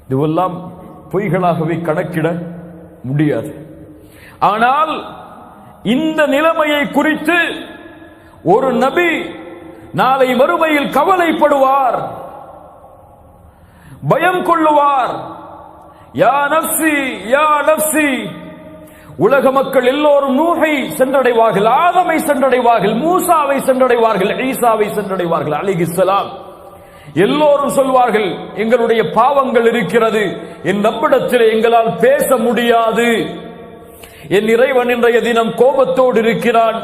இதுவெல்லாம் பொய்களாகவே கணக்கிட முடியாது. ஆனால் இந்த நிலைமையை குறித்து ஒரு நபி நாளை மறுமையில் கவலைப்படுவார், பயம் கொள்ளுவார். யா நஃப்ஸி யா நஃப்ஸி. உலக மக்கள் எல்லோரும் நூஹை சென்றடைவார்கள், ஆதமை சென்றடைவார்கள், மூசாவை சென்றடைவார்கள், ஈசாவை சென்றடைவார்கள் அலைஹிஸ்ஸலாம். எல்லோரும் சொல்வார்கள், எங்களுடைய பாவங்கள் இருக்கிறது, என் ரப்பிடத்தில் எங்களால் பேச முடியாது, என் இறைவன் இன்றைய தினம் கோபத்தோடு இருக்கிறான்,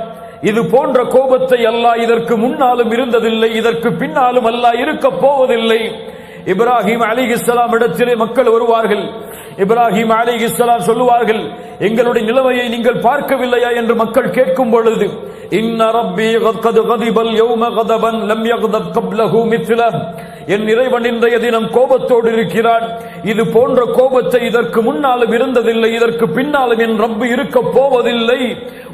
இது போன்ற கோபத்தை அல்லாஹ் இதற்கு முன்னாலும் இருந்ததில்லை, இதற்கு பின்னாலும் அல்லாஹ் இருக்க போவதில்லை. இப்ராஹிம் அலைஹிஸ்ஸலாம் இடத்திலே மக்கள் வருவார்கள், இப்ராஹிம் அலைஹிஸ்ஸலாம் சொல்லுவார்கள், எங்களுடைய நிலைமையை நீங்கள் பார்க்கவில்லையா என்று மக்கள் கேட்கும் பொழுது, இன்ன ரப்பி கத் கதிபல் யௌம கதபன் லம் யக்தப் கப்லஹு மித்லஹ், என் இறைவன் இன்றைய தினம் கோபத்தோடு இருக்கிறான், இது போன்ற கோபத்தை இதற்கு முன்னாலும் இருந்ததில்லை, இதற்கு பின்னாலும் என் ரப்பு இருக்க போவதில்லை.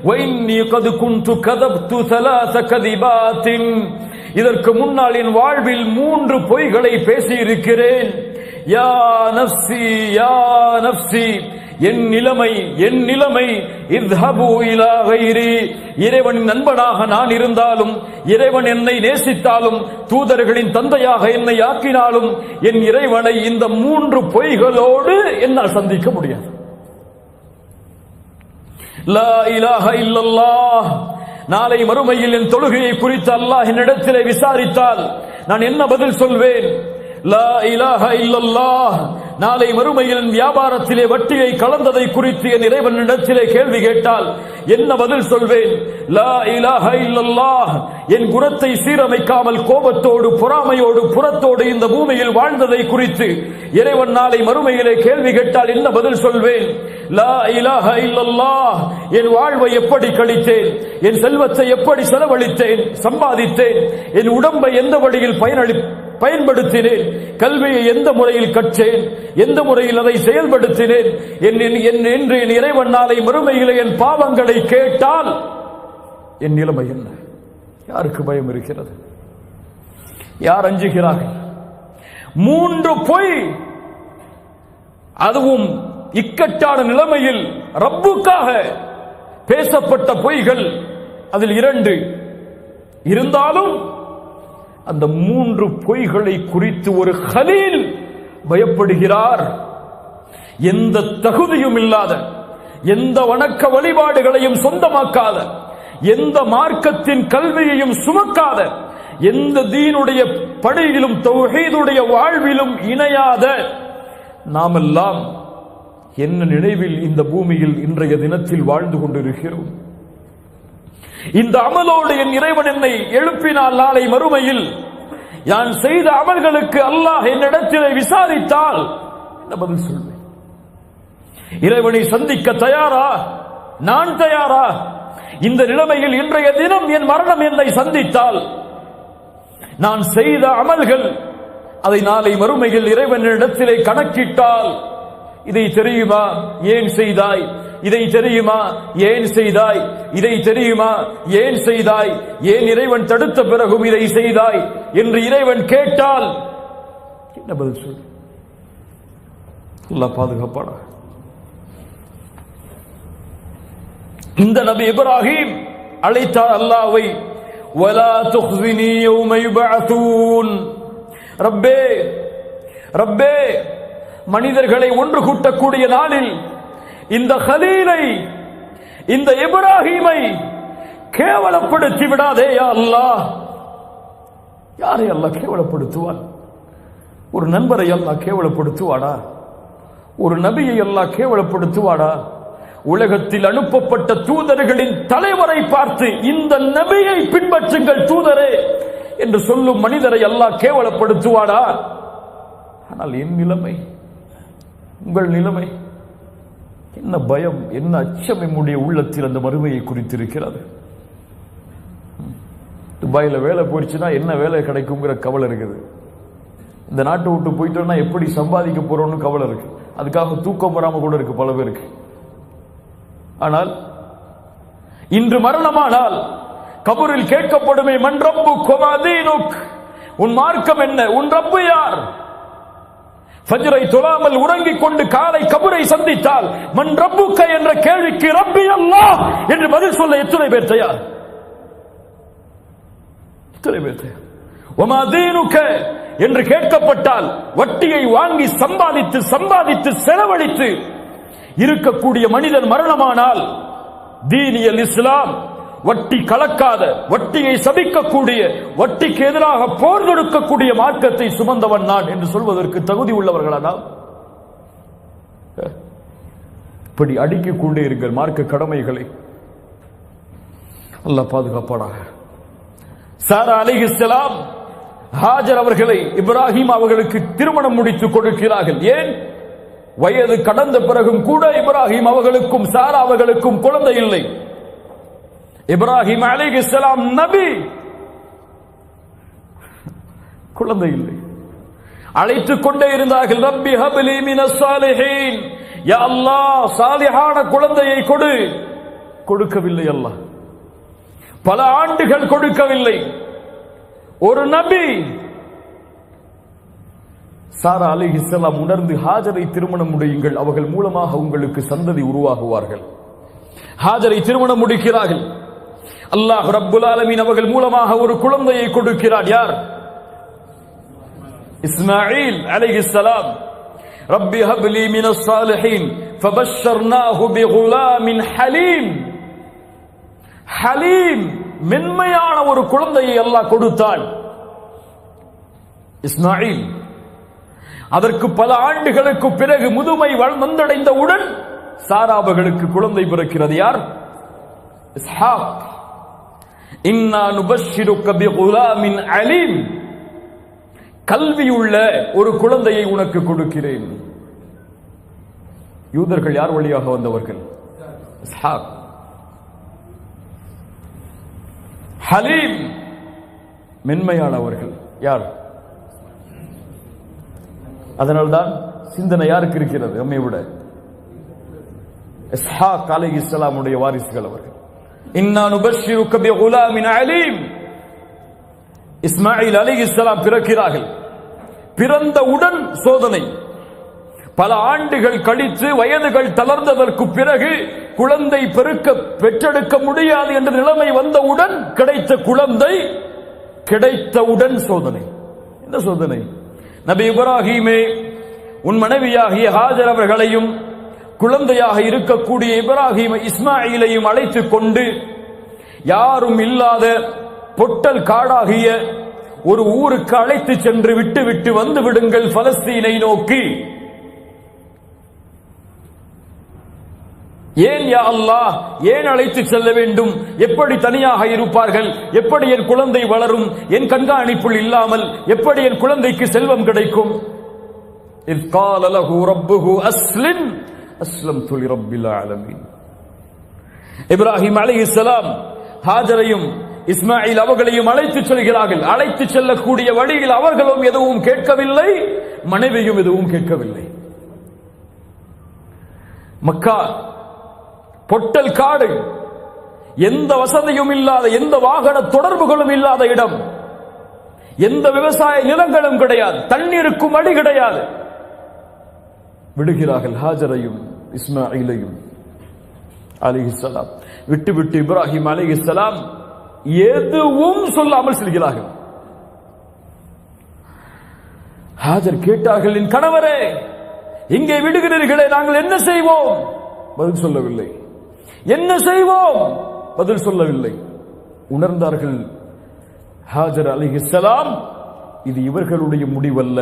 வைன்னி கத் குன்து கதப்து ஸலாஸ கதிபாத்தின், இதற்கு முன்னால் என் வாழ்வில் 3 பொய்களை பேசி இருக்கிறேன். யா நஃப்ஸி யா நஃப்ஸி, என் நிலைமை இத்ஹபு இலா கைரி, இறைவனின் நண்பனாக நான் இருந்தாலும், இறைவன் என்னை நேசித்தாலும், தூதர்களின் தந்தையாக என்னை ஆக்கினாலும், என் இறைவனை இந்த 3 பொய்களோடு என்னால் சந்திக்க முடியாது. லா இலாஹ இல்லல்லாஹ், நாளை மறுமையில் என் தொழுகையை குறித்து அல்லாஹ் என்னிடத்திலே விசாரித்தால் நான் என்ன பதில் சொல்வேன்? லா இலாஹ இல்லல்லாஹ், நாளை மறுமையில் வியாபாரத்திலே வட்டியை கலந்ததை குறித்து என் இறைவனிடத்திலே கேள்வி கேட்டால் என்ன பதில் சொல்வேன்? லா இலாஹ இல்லல்லாஹ், என் குணத்தை சீரமைக்காமல் கோபத்தோடு பொறாமையோடு புறத்தோடு இந்த பூமியில் வாழ்ந்ததை குறித்து இறைவன் நாளை மறுமையிலே கேள்வி கேட்டால் என்ன பதில் சொல்வேன்? லா இலாஹ இல்லல்லாஹ், என் வாழ்வை எப்படி கழித்தேன், என் செல்வத்தை எப்படி செலவழித்தேன் சம்பாதித்தேன், என் உடம்பை எந்த வழியில் பயன்படுத்தினேன், கல்வியை எந்த முறையில் கற்றேன், எந்த முறையில் அதை செயல்படுத்தினேன் என்று என் இறைவன் நாளை மறுமையிலே என் பாவங்களை கேட்டால் என் நிலைமை என்ன? யாருக்கு பயம் இருக்கிறது? யார் அஞ்சுகிறார்கள்? 3 பொய், அதுவும் இக்கட்டான நிலைமையில் ரப்புக்காக பேசப்பட்ட பொய்கள், அதில் 2 இருந்தாலும் அந்த 3 பொய்களை குறித்து ஒரு கலீல் பயப்படுகிறார். எந்த தகுதியும் இல்லாத, எந்த வணக்க வழிபாடுகளையும் சொந்தமாக்காத, எந்த மார்க்கத்தின் கல்வியையும் சுமக்காத, எந்த தீனுடைய படையிலும் தௌஹீதுடைய வாழ்விலும் இணையாத நாமெல்லாம் என்ன நினைவில் இந்த பூமியில் இன்றைய தினத்தில் வாழ்ந்து கொண்டிருக்கிறோம்? இந்த அமலோடு என் இறைவன் என்னை எழுப்பினால் நாளை மறுமையில் நான் செய்த அமல்களுக்கு அல்லாஹ் என்னிடத்திலே விசாரித்தால் என்ன பதில் சொல்வேன்? இறைவனை சந்திக்க தயாரா? நான் தயாரா? இந்த நிலைமையில் இன்றைய தினம் என் மரணம் என்னை சந்தித்தால் நான் செய்த அமல்கள் அதை நாளை மறுமையில் இறைவனிடத்திலே கணக்கிட்டால், இதை தெரியுமா ஏன் செய்தாய், இதை தெரியுமா ஏன் செய்தாய், இதை தெரியுமா ஏன் செய்தாய், ஏன் இறைவன் தடுத்த பிறகும் இதை செய்தாய் என்று இறைவன் கேட்டால் என்ன பதில் சொல்? அல்லாஹ் பாதுகாப்பானா? இந்த நபி இப்ராஹிம் அழைத்தார் அல்லாஹ்வை, வலா துக்ஸினி யௌம யுபஅஸூன், ரப்பே ரப்பே, மனிதர்களை ஒன்று கூட்டக்கூடிய நாளில் இந்த கலீலை, இந்த இப்ராஹீமை கேவலப்படுத்தி விடாதே யா அல்லாஹ். யாரை அல்லாஹ் கேவலப்படுத்துவான்? ஒரு நண்பரை அல்லாஹ் கேவலப்படுத்துவாடா? ஒரு நபியை அல்லாஹ் கேவலப்படுத்துவாடா? உலகத்தில் அனுப்பப்பட்ட தூதர்களின் தலைவரை பார்த்து இந்த நபியை பின்பற்றுங்கள் தூதரே என்று சொல்லும் மனிதரை அல்லாஹ் கேவலப்படுத்துவாடா? ஆனால் என் நிலைமை, உங்கள் நிலைமை என்ன? பயம், என்ன அச்சம் நம்முடைய உள்ளத்தில் அந்த மறுமையை குறித்திருக்கிறது. துபாயில வேலை போயிடுச்சுன்னா என்ன வேலை கிடைக்குங்கிற கவலை இருக்குது. இந்த நாட்டை விட்டு போயிட்டோம்னா எப்படி சம்பாதிக்க போறோம்னு கவலை இருக்கு. அதுக்காக தூக்கம் வராம கூட இருக்கு பல பேருக்கு. ஆனால் இன்று மரணமானால் கபரில் கேட்கப்படுமே, மன் ரப்புக் வமா தீனுக், உன் மார்க்கம் என்ன, உன் ரப்பு யார்? ஃபஜ்ரை தொழாமல் உறங்கிக் கொண்டு காலை கபரை சந்தித்தால் மன் ரப்புக்க என்ற கேள்விக்கு ரப்பி அல்லாஹ் என்று பதில் சொல்ல எத்தனை பேர் தயார்? எத்தனை பேர் தயார்? வமா தீனுக்க என்று கேட்கப்பட்டால் வட்டியை வாங்கி சம்பாதித்து செலவழித்து இருக்கக்கூடிய மனிதன் மரணமானால் தீனியல் இஸ்லாம், வட்டி கலக்காத, வட்டியை சபிக்கக்கூடிய, வட்டிக்கு எதிராக போர் தொடுக்கக்கூடிய மார்க்கத்தை சுமந்தவன் நான் என்று சொல்வதற்கு தகுதி உள்ளவர்களா நாம்? இப்படி அடுக்கிக் கொண்டே இருங்கள் மார்க்க கடமைகளை. அல்லாஹ் பாதுகாப்பானாக. சாரா அலைஹிஸ்ஸலாம் ஹாஜர் அவர்களை இப்ராஹிம் அவர்களுக்கு திருமணம் முடித்துக் கொடுக்கிறார்கள். ஏன்? வயது கடந்த பிறகும் கூட இப்ராஹிம் அவர்களுக்கும் சாரா அவர்களுக்கும் குழந்தை இல்லை. இப்ராஹிம் அலைஹிஸ்ஸலாம் நபி, குழந்தை இல்லை. அழைத்துக் கொண்டே இருந்தார்கள், ரப்பி ஹப்லி மினஸ் சாலிஹீன், யா அல்லாஹ் சாலிஹான குழந்தையை கொடு. கொடுக்கவில்லை அல்லாஹ். பல ஆண்டுகள் கொடுக்கவில்லை. ஒரு நபி சாரா அலைஹிஸ்ஸலாம் உணர்ந்து, ஹாஜரை திருமணம் முடியுங்கள், அவர்கள் மூலமாக உங்களுக்கு சந்ததி உருவாகுவார்கள். ஹாஜரை திருமணம் முடிக்கிறார்கள். அல்லாஹ் ரப்புல் ஆலமீன் அவர்கள் மூலமாக ஒரு குழந்தையை கொடுக்கிறார். யார்? இஸ்மாயில் அலைஹிஸ்ஸலாம். ரப்பி ஹப்லி மினஸ் சாலிஹீன் ஃபபஷ்ஷர்னாஹு பிகுலாமின் ஹலீம். ஹலீம், மென்மையான ஒரு குழந்தையை அல்லாஹ் கொடுத்தான். இஸ்மாயில். அதற்கு பல ஆண்டுகளுக்கு பிறகு முதுமை வந்தடைந்தவுடன் சாராபர்களுக்கு குழந்தை பிறக்கிறது. யார்? இஸ்ஹாக். இன்னா நுபஷ்ஷிருக பிகுலாமின் அலீம், கல்வியுள்ள ஒரு குழந்தையை உனக்கு கொடுக்கிறேன். யூதர்கள் யார் வழியாக வந்தவர்கள்? இஸ்ஹாக். ஹலீம், மென்மையானவர்கள். யார்? அதனால்தான் சிந்தனை யாருக்கு இருக்கிறது நம்மை விட? இஸ்ஹாக் அலைஹிஸ்ஸலாமுடைய வாரிசுகள் அவர்கள். இன்னா நுபஷ்ஷிருக பிகுலாமின் அலீம். இஸ்மாயில் அலைஹிஸ்ஸலாம் பிறக்கிறார்கள். பிறந்தவுடன் சோதனை. பல ஆண்டுகள் கழித்து வயதுகள் தளர்ந்ததற்கு பிறகு குழந்தை பெற்றெடுக்க முடியாது என்ற நிலைமை வந்தவுடன் கிடைத்த குழந்தை, கிடைத்தவுடன் சோதனை. இந்த சோதனை, நபி இப்ராஹீமே, உன் மனைவியாகிய ஹாஜர் அவர்களையும் குழந்தையாக இருக்கக்கூடிய இப்ராஹீம் இஸ்மாயிலையும் அழைத்துக் கொண்டு யாரும் இல்லாத பொட்டல் காடாகிய ஒரு ஊருக்கு அழைத்து சென்று விட்டு வந்து விடுங்கள் பலஸ்தீனை நோக்கி. ஏன் யா அல்லாஹ், ஏன் அழைத்து செல்ல வேண்டும்? எப்படி தனியாக இருப்பார்கள்? எப்படி என் குழந்தை வளரும்? என் கண்காணிப்புள் இல்லாமல் எப்படி என் குழந்தைக்கு செல்வம் கிடைக்கும்? இஸ் கால லஹு ரப்புஹு அஸ்லிம் அஸ்லம்து லிரப்பில் ஆலமீன். இப்ராஹிம் அலைஹிஸ்ஸலாம் ஹாஜரையும் இஸ்மாயில் அவர்களையும் அழைத்து செல்கிறார்கள். அழைத்து செல்லக்கூடிய வழியில் அவர்களும் எதுவும் கேட்கவில்லை, மனைவியும் எதுவும் கேட்கவில்லை. மக்கா பொட்டல் காடு, எந்த வசதியும் இல்லாத, எந்த வாகன தொடர்புகளும் இல்லாத இடம், எந்த விவசாய நிலங்களும் கிடையாது, தண்ணீருக்கும் வழி கிடையாது. விடுகிறார்கள் ஹாஜரையும் இஸ்மாயிலையும் அலைஹிஸ்ஸலாம். விட்டு இப்ராஹிம் அலைஹிஸ்ஸலாம் எதுவும் சொல்லாமல் செல்கிறார்கள். ஹாஜர் கேட்டார்கள், என் கணவரே, இங்கே விடுகிறீர்களே, நாங்கள் என்ன செய்வோம்? பதில் சொல்லவில்லை. என்ன செய்வோம்? பதில் சொல்லவில்லை. உணர்ந்தார்கள் ஹாஜர் அலைஹிஸ்ஸலாம், இது இவர்களுடைய முடிவல்ல,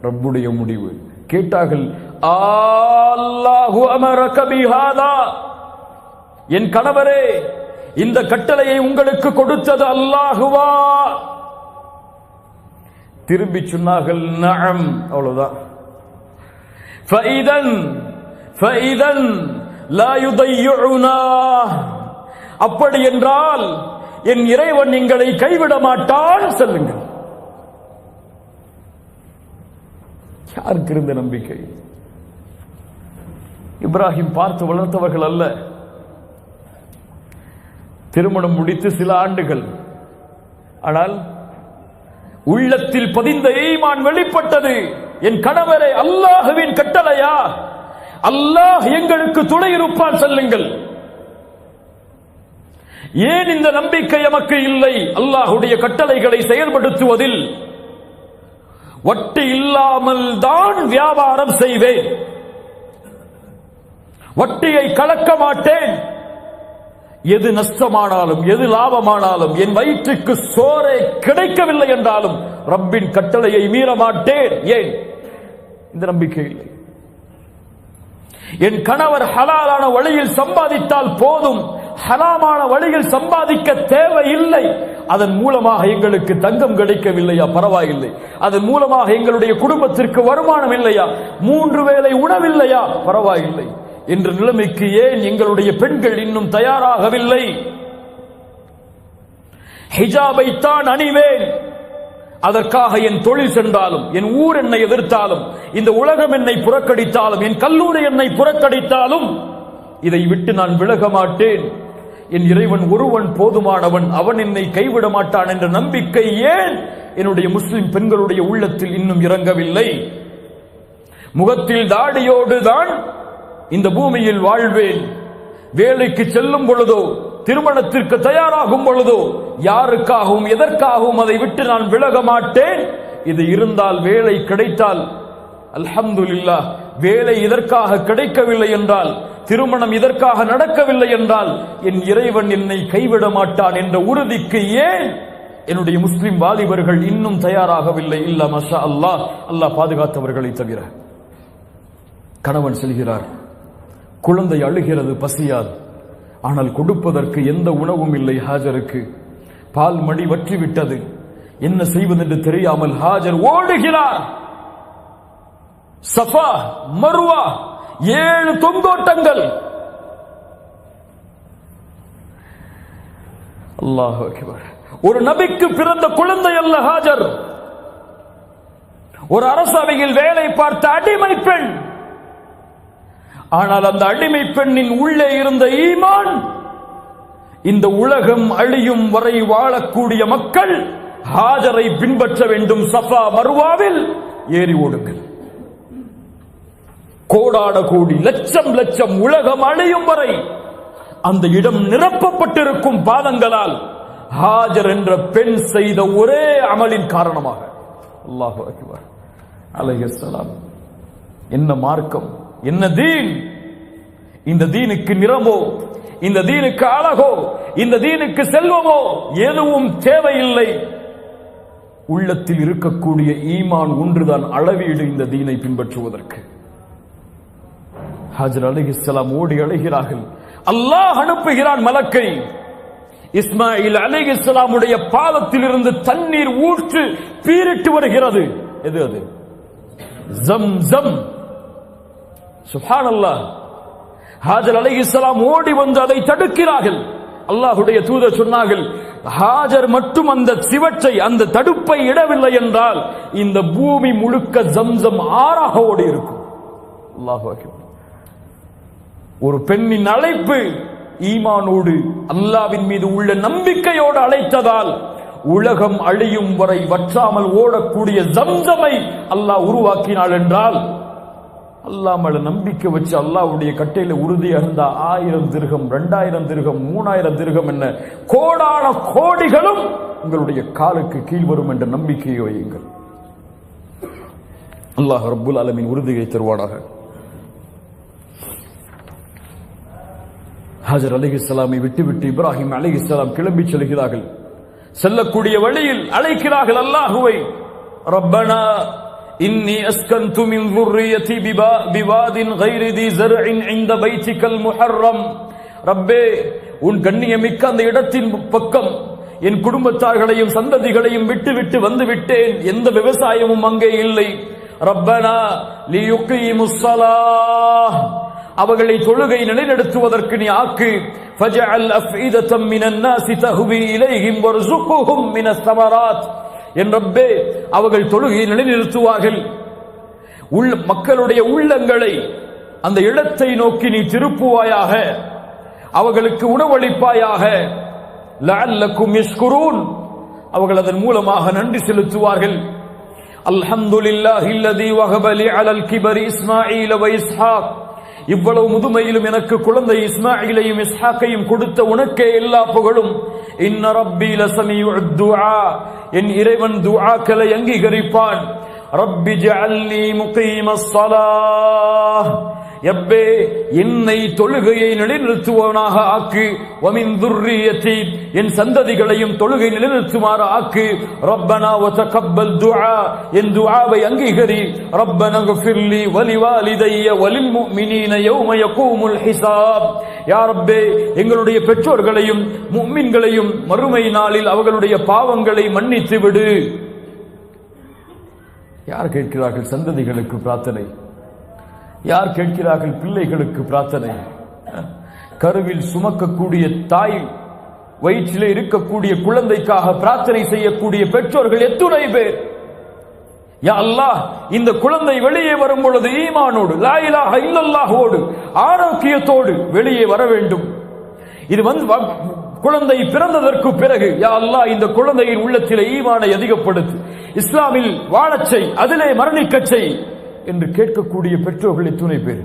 ரப்புடைய முடிவு. கேட்டார்கள், அல்லாஹு அமரக பிஹாதா, என் கணவரே, இந்த கட்டளையை உங்களுக்கு கொடுத்தது அல்லாஹுவா? திரும்பி சொன்னார்கள், நஅம். அவ்வளவுதான். ஃபஇதன் லா யுதையுனா, அப்படி என்றால் என் இறைவன் எங்களை கைவிட மாட்டான், சொல்லுங்கள். யாருக்கு இருந்த நம்பிக்கை? இப்ராஹிம் பார்த்து வளர்த்தவர்கள் அல்ல. திருமணம் முடித்து சில ஆண்டுகள், ஆனால் உள்ளத்தில் பதிந்த ஈமான் வெளிப்பட்டது. என் கணவரே, அல்லாஹ்வின் கட்டளையா? அல்லாஹ் எங்களுக்கு துணை இருப்பான், சொல்லுங்கள். ஏன் இந்த நம்பிக்கை எமக்கு இல்லை? அல்லாஹ்வுடைய கட்டளைகளை செயல்படுத்துவதில் வட்டி இல்லாமல் தான் வியாபாரம் செய்வேன், வட்டியை கலக்க மாட்டேன். எது நஷ்டமானாலும் எது லாபமானாலும், என் வயிற்றுக்கு சோறே கிடைக்கவில்லை என்றாலும் ரப்பின் கட்டளையை மீற மாட்டேன். ஏன்? இந்த நம்பிக்கை இல்லை. என் கணவர் ஹலாலான வழியில் சம்பாதித்தால் போதும், ஹராமான வழியில் சம்பாதிக்க தேவையில்லை. அதன் மூலமாக எங்களுக்கு தங்கம் கிடைக்கவில்லையா, பரவாயில்லை. அதன் மூலமாக எங்களுடைய குடும்பத்திற்கு வருமானம் இல்லையா, 3 வேளை உணவில்லையா, பரவாயில்லை என்ற நிலைமைக்கு ஏன் எங்களுடைய பெண்கள் இன்னும் தயாராகவில்லை? ஹிஜாபை தான் அணிவேன், அதற்காக என் தொழில் சென்றாலும், என் ஊர் என்னை எதிர்த்தாலும், இந்த உலகம் என்னை புறக்கணித்தாலும், என் கல்லூரி என்னை புறக்கணித்தாலும் இதை விட்டு நான் விலக மாட்டேன். என் இறைவன் ஒருவன் போதுமானவன், அவன் என்னை கைவிட மாட்டான் என்ற நம்பிக்கை ஏன் என்னுடைய முஸ்லிம் பெண்களுடைய உள்ளத்தில் இன்னும் இறங்கவில்லை? முகத்தில் தாடியோடு தான் இந்த பூமியில் வாழ்வேன், வேலைக்கு செல்லும் பொழுதோ, திருமணத்திற்கு தயாராகும் பொழுதோ யாருக்காகவும் எதற்காகவும் அதை விட்டு நான் விலக மாட்டேன். இது இருந்தால், வேலை கிடைத்தால் அல்ஹம்துலில்லாஹ். வேலை இதற்காக கிடைக்கவில்லை என்றால், திருமணம் இதற்காக நடக்கவில்லை என்றால், என் இறைவன் என்னை கைவிட மாட்டான் என்ற உறுதிக்கு ஏன் என்னுடைய முஸ்லிம் வாலிபர்கள் இன்னும் தயாராகவில்லை? இல்ல மஷா அல்லாஹ், அல்லாஹ் பாதுகாத்தவர்களை தவிர. கணவன் செல்கிறார், குழந்தை அழுகிறது, பசியாது. ஆனால் கொடுப்பதற்கு எந்த உணவும் இல்லை ஹாஜருக்கு. பால் மடி வற்றிவிட்டது, என்ன செய்வதென்று தெரியாமல் ஹாஜர் ஓடுகிறார். சஃபா மர்வா 7 தொங்கோட்டங்கள். அல்லாஹ் அக்பர். ஒரு நபிக்கு பிறந்த குழந்தை அல்ல ஹாஜர், ஒரு அரசவையில் வேலை பார்த்த அடிமை பெண். ஆனால் அந்த அடிமை பெண்ணின் உள்ளே இருந்த ஈமான், இந்த உலகம் அழியும் வரை வாழக்கூடிய மக்கள் ஹாஜரை பின்பற்ற வேண்டும். சஃபா மர்வாவில் ஏறி ஓடுங்கள். கோடான கோடி, லட்சம் லட்சம், உலகம் அழியும் வரை அந்த இடம் நிரப்பப்பட்டிருக்கும் பாதங்களால் ஹாஜர் என்ற பெண் செய்த ஒரே அமலின் காரணமாக. அல்லாஹு அக்பர். அலைஹிஸ்ஸலாம். என்ன மார்க்கம், என்ன தீன்! இந்த தீனுக்கு நிறமோ, இந்த தீனுக்கு அழகோ, இந்த தீனுக்கு செல்வமோ எதுவும் தேவையில்லை. உள்ளத்தில் இருக்கக்கூடிய ஈமான் ஒன்றுதான் அளவீடு இந்த தீனை பின்பற்றுவதற்கு. ஹாஜர் அலைஹிஸ்ஸலாம் ஓடி அழைகிறார்கள். அல்லாஹ் அனுப்புகிறான் மலக்கை. இஸ்மாயில் அலைஹிஸ்ஸலாமுடைய பாதத்தில் இருந்து தண்ணீர் ஊற்று பீரிட்டு வருகிறது. எது அது? ஜம்ஸம். சுப்ஹானல்லாஹ். ஹாஜர் அலைஹிஸ்ஸலாம் ஓடி வந்து அதை தடுக்கிறார்கள். அல்லாஹ்வுடைய தூதர் சொன்னார்கள், ஹாஜர் மட்டும் அந்த சிவற்றை, அந்த தடுப்பை இடவில்லை என்றால் இந்த பூமி முழுக்க ஜம்ஸம் ஆறாக ஓடி இருக்கும். அல்லாஹு அக்பர். ஒரு பெண்ணின் அழைப்பு ஈமானோடு, அல்லாஹ்வின் மீது உள்ள நம்பிக்கையோடு அழைத்ததால் உலகம் அழியும் வரை வற்றாமல் ஓடக்கூடிய ஜம்ஸமை அல்லாஹ் உருவாக்கினாள் என்றால், அல்லாஹ் மேல நம்பிக்கை வச்சு அல்லாஹ்வுடைய கட்டையில உறுதியா இருந்தா 1000 திர்ஹம், 2000 திர்ஹம், 3000 திர்ஹம் என்ன கோடான கோடிகளும் உங்களுடைய காலுக்கு கீழ் வரும் என்ற நம்பிக்கையை வையுங்கள். அல்லாஹ் ரப்புல் ஆலமீன் உறுதியை தருவானாக. ஹாஜர் அலைஹிஸ்ஸலாமை விட்டுவிட்டு இப்ராஹிம் அலைஹிஸ்ஸலாம் கிளம்பி செல்கிறார்கள். செல்லக்கூடிய வழியில் அழைக்கிறார்கள் அல்லாஹுவை. ரப்பனா இன்னி அஸ்கன்து மின் ذُرِّيَّتِي بِوَادٍ غَيْرِ ذِي زَرْعٍ عِندَ بَيْتِكَ الْمُحَرَّمِ. ரப்பே, உன் கண்ணியமிக்க அந்த இடத்தின் பக்கம் என் குடும்பத்தார்களையும் சந்ததிகளையும் விட்டுவிட்டு வந்து விட்டேன். எந்த விவசாயமும் அங்கே இல்லை. ரப்பனா லியுகீமுஸ் ஸலாஹ், அவர்களை தொழுகை நிலைநிறுத்துவதற்கு நீ ஆக்கு. ஃபஜஅல் அஃஇதத்தம் மினன் நாஸி தஹ்வி இலைஹிம் வர்ஸுக்ஹும் மினஸ் ஸமராத். என் ரப்பே, அவர்கள் தொழுகையை நிலைநிறுத்துவார்கள். மக்களுடைய உள்ளங்களை அந்த இடத்தை நோக்கி நீ திருப்புவாயாக, அவர்களுக்கு உணவளிப்பாயாக. லஅல்லக்கும் யஷ்குரூன், அவர்கள் அதன் மூலமாக நன்றி செலுத்துவார்கள். அல்ஹம்துலில்லாஹில்லதீ வஹப லி அலல் கிபரி இஸ்மாஈல வ இஸ்ஹாக். இவ்வளவு முதுமையிலும் எனக்கு குழந்தை இஸ்மாயிலையும் இஸ்ஹாக்கையும் கொடுத்த உனக்கே எல்லா புகழும். இன்ன ரப்பி லஸமீஉத் துஆ, என் இறைவன் துஆக்களை அங்கீகரிப்பான். ரப்பி ஜஅல்னி முகீமஸ் ஸலாஹ், எப்பே என்னை தொழுகையை நிலைநிறுத்துவனாக ஆக்கு, வமின் துர்ரியத்தி என் சந்ததிகளையும் தொழுகை நிலைநிறுத்துமாறு ஆக்கு, ரப்பனா வதகப்பல் துஆ என் துஆவை அங்கீகரி, ரப்பனா ஃபிர்லி வலிவாலிதைய வலில் முஃமினீன யௌம யகூமுல் ஹிசாப். யா ரப்பே எங்களுடைய பெற்றோர்களையும் முஃமின்களையும் மறுமை நாளில் அவர்களுடைய பாவங்களை மன்னித்து விடு. யார் கேட்கிறார்கள் சந்ததிகளுக்கு பிரார்த்தனை? யார் கேட்கிறார்கள் பிள்ளைகளுக்கு பிரார்த்தனை? கருவில் சுமக்கக்கூடிய தாய், வயிற்றிலே இருக்கக்கூடிய குழந்தைக்காக பிரார்த்தனை செய்யக்கூடிய பெற்றோர்கள் எத்துணை பேர்? யா அல்லாஹ், இந்த குழந்தை வெளியே வரும் பொழுது ஈமானோடு, லா இலாஹ இல்லல்லாஹோடு, ஆரோக்கியத்தோடு வெளியே வர வேண்டும். இது குழந்தை பிறந்ததற்கு பிறகு யா அல்லாஹ் இந்த குழந்தையின் உள்ளத்திலே ஈமானை அதிகப்படுத்து, இஸ்லாமில் வாழச் செய், அதிலே மரணிக்கச் செய் என்று கேட்கக்கூடிய பெற்றோர்கள் எத்துணை பேர்?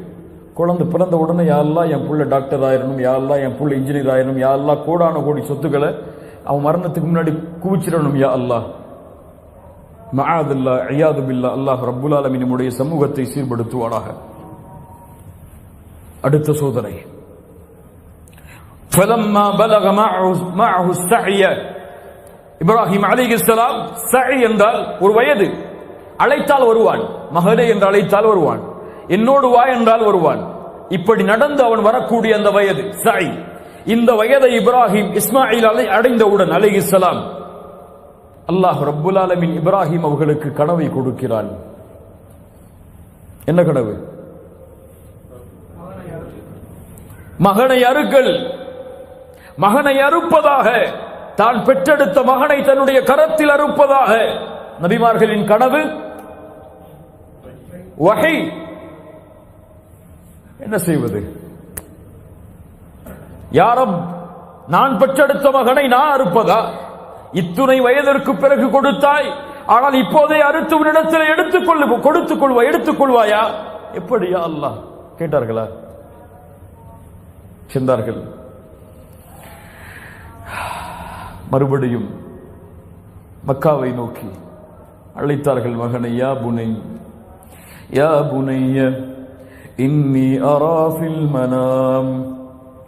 குழந்தை பிறந்த உடனே யா அல்லாஹ் என் புள்ள டாக்டர் ஆயிரணும், யா அல்லாஹ் என் புள்ள இன்ஜினியர் ஆயிரணும், யா அல்லாஹ் கோடான கோடி சொத்துக்களை அவன் மரணத்துக்கு முன்னாடி குவிச்சிடணும், யா அல்லாஹ் மஆதல்லா இயாது பில்லா. அல்லாஹ் ரப்புல் ஆலமீன் நம்முடைய சமூகத்தை சீர்படுத்துவானாக. அடுத்த சோதனை, فلما بلغ معه السعي இப்ராஹிம் அலைஹிஸ்ஸலாம், சஇ என்றால் ஒரு வயது, அழைத்தால் வருவான், மகனே என்று அழைத்தால் வருவான், என்னோடு வா என்றால் வருவான். இப்படி நடந்து அவன் வரக்கூடிய அந்த வயது சஇ. இந்த வயதை இப்ராஹிம் இஸ்மாயில் அடைந்தவுடன் அலைஹிஸ்ஸலாம், அல்லாஹ் ரப்புல் ஆலமீன் இப்ராஹிம் அவர்களுக்கு கனவை கொடுக்கிறான். என்ன கனவு? மகனை அறுக்கல், மகனை அறுப்பதாக, தான் பெற்றெடுத்த மகனை தன்னுடைய கரத்தில் அறுப்பதாக நபிமார்களின் கனவு. வஹி. என்ன செய்வது? யா ரப், நான் பெற்றெடுத்த மகனை நான் அறுப்பதா? இத்துணை வயதிற்கு பிறகு கொடுத்தாய், ஆனால் இப்போதே அறுத்து உன்னிடத்தில் எடுத்துக்கொள்வாயா? எப்படியா அல்லாஹ் கேட்டார்களா? சென்றார்கள். மறுபடியும் மக்காவை நோக்கி அழைத்தார்கள் மகனை. யா புனை, யா புனைய இன்னி அரா ஃபில் மனாம்,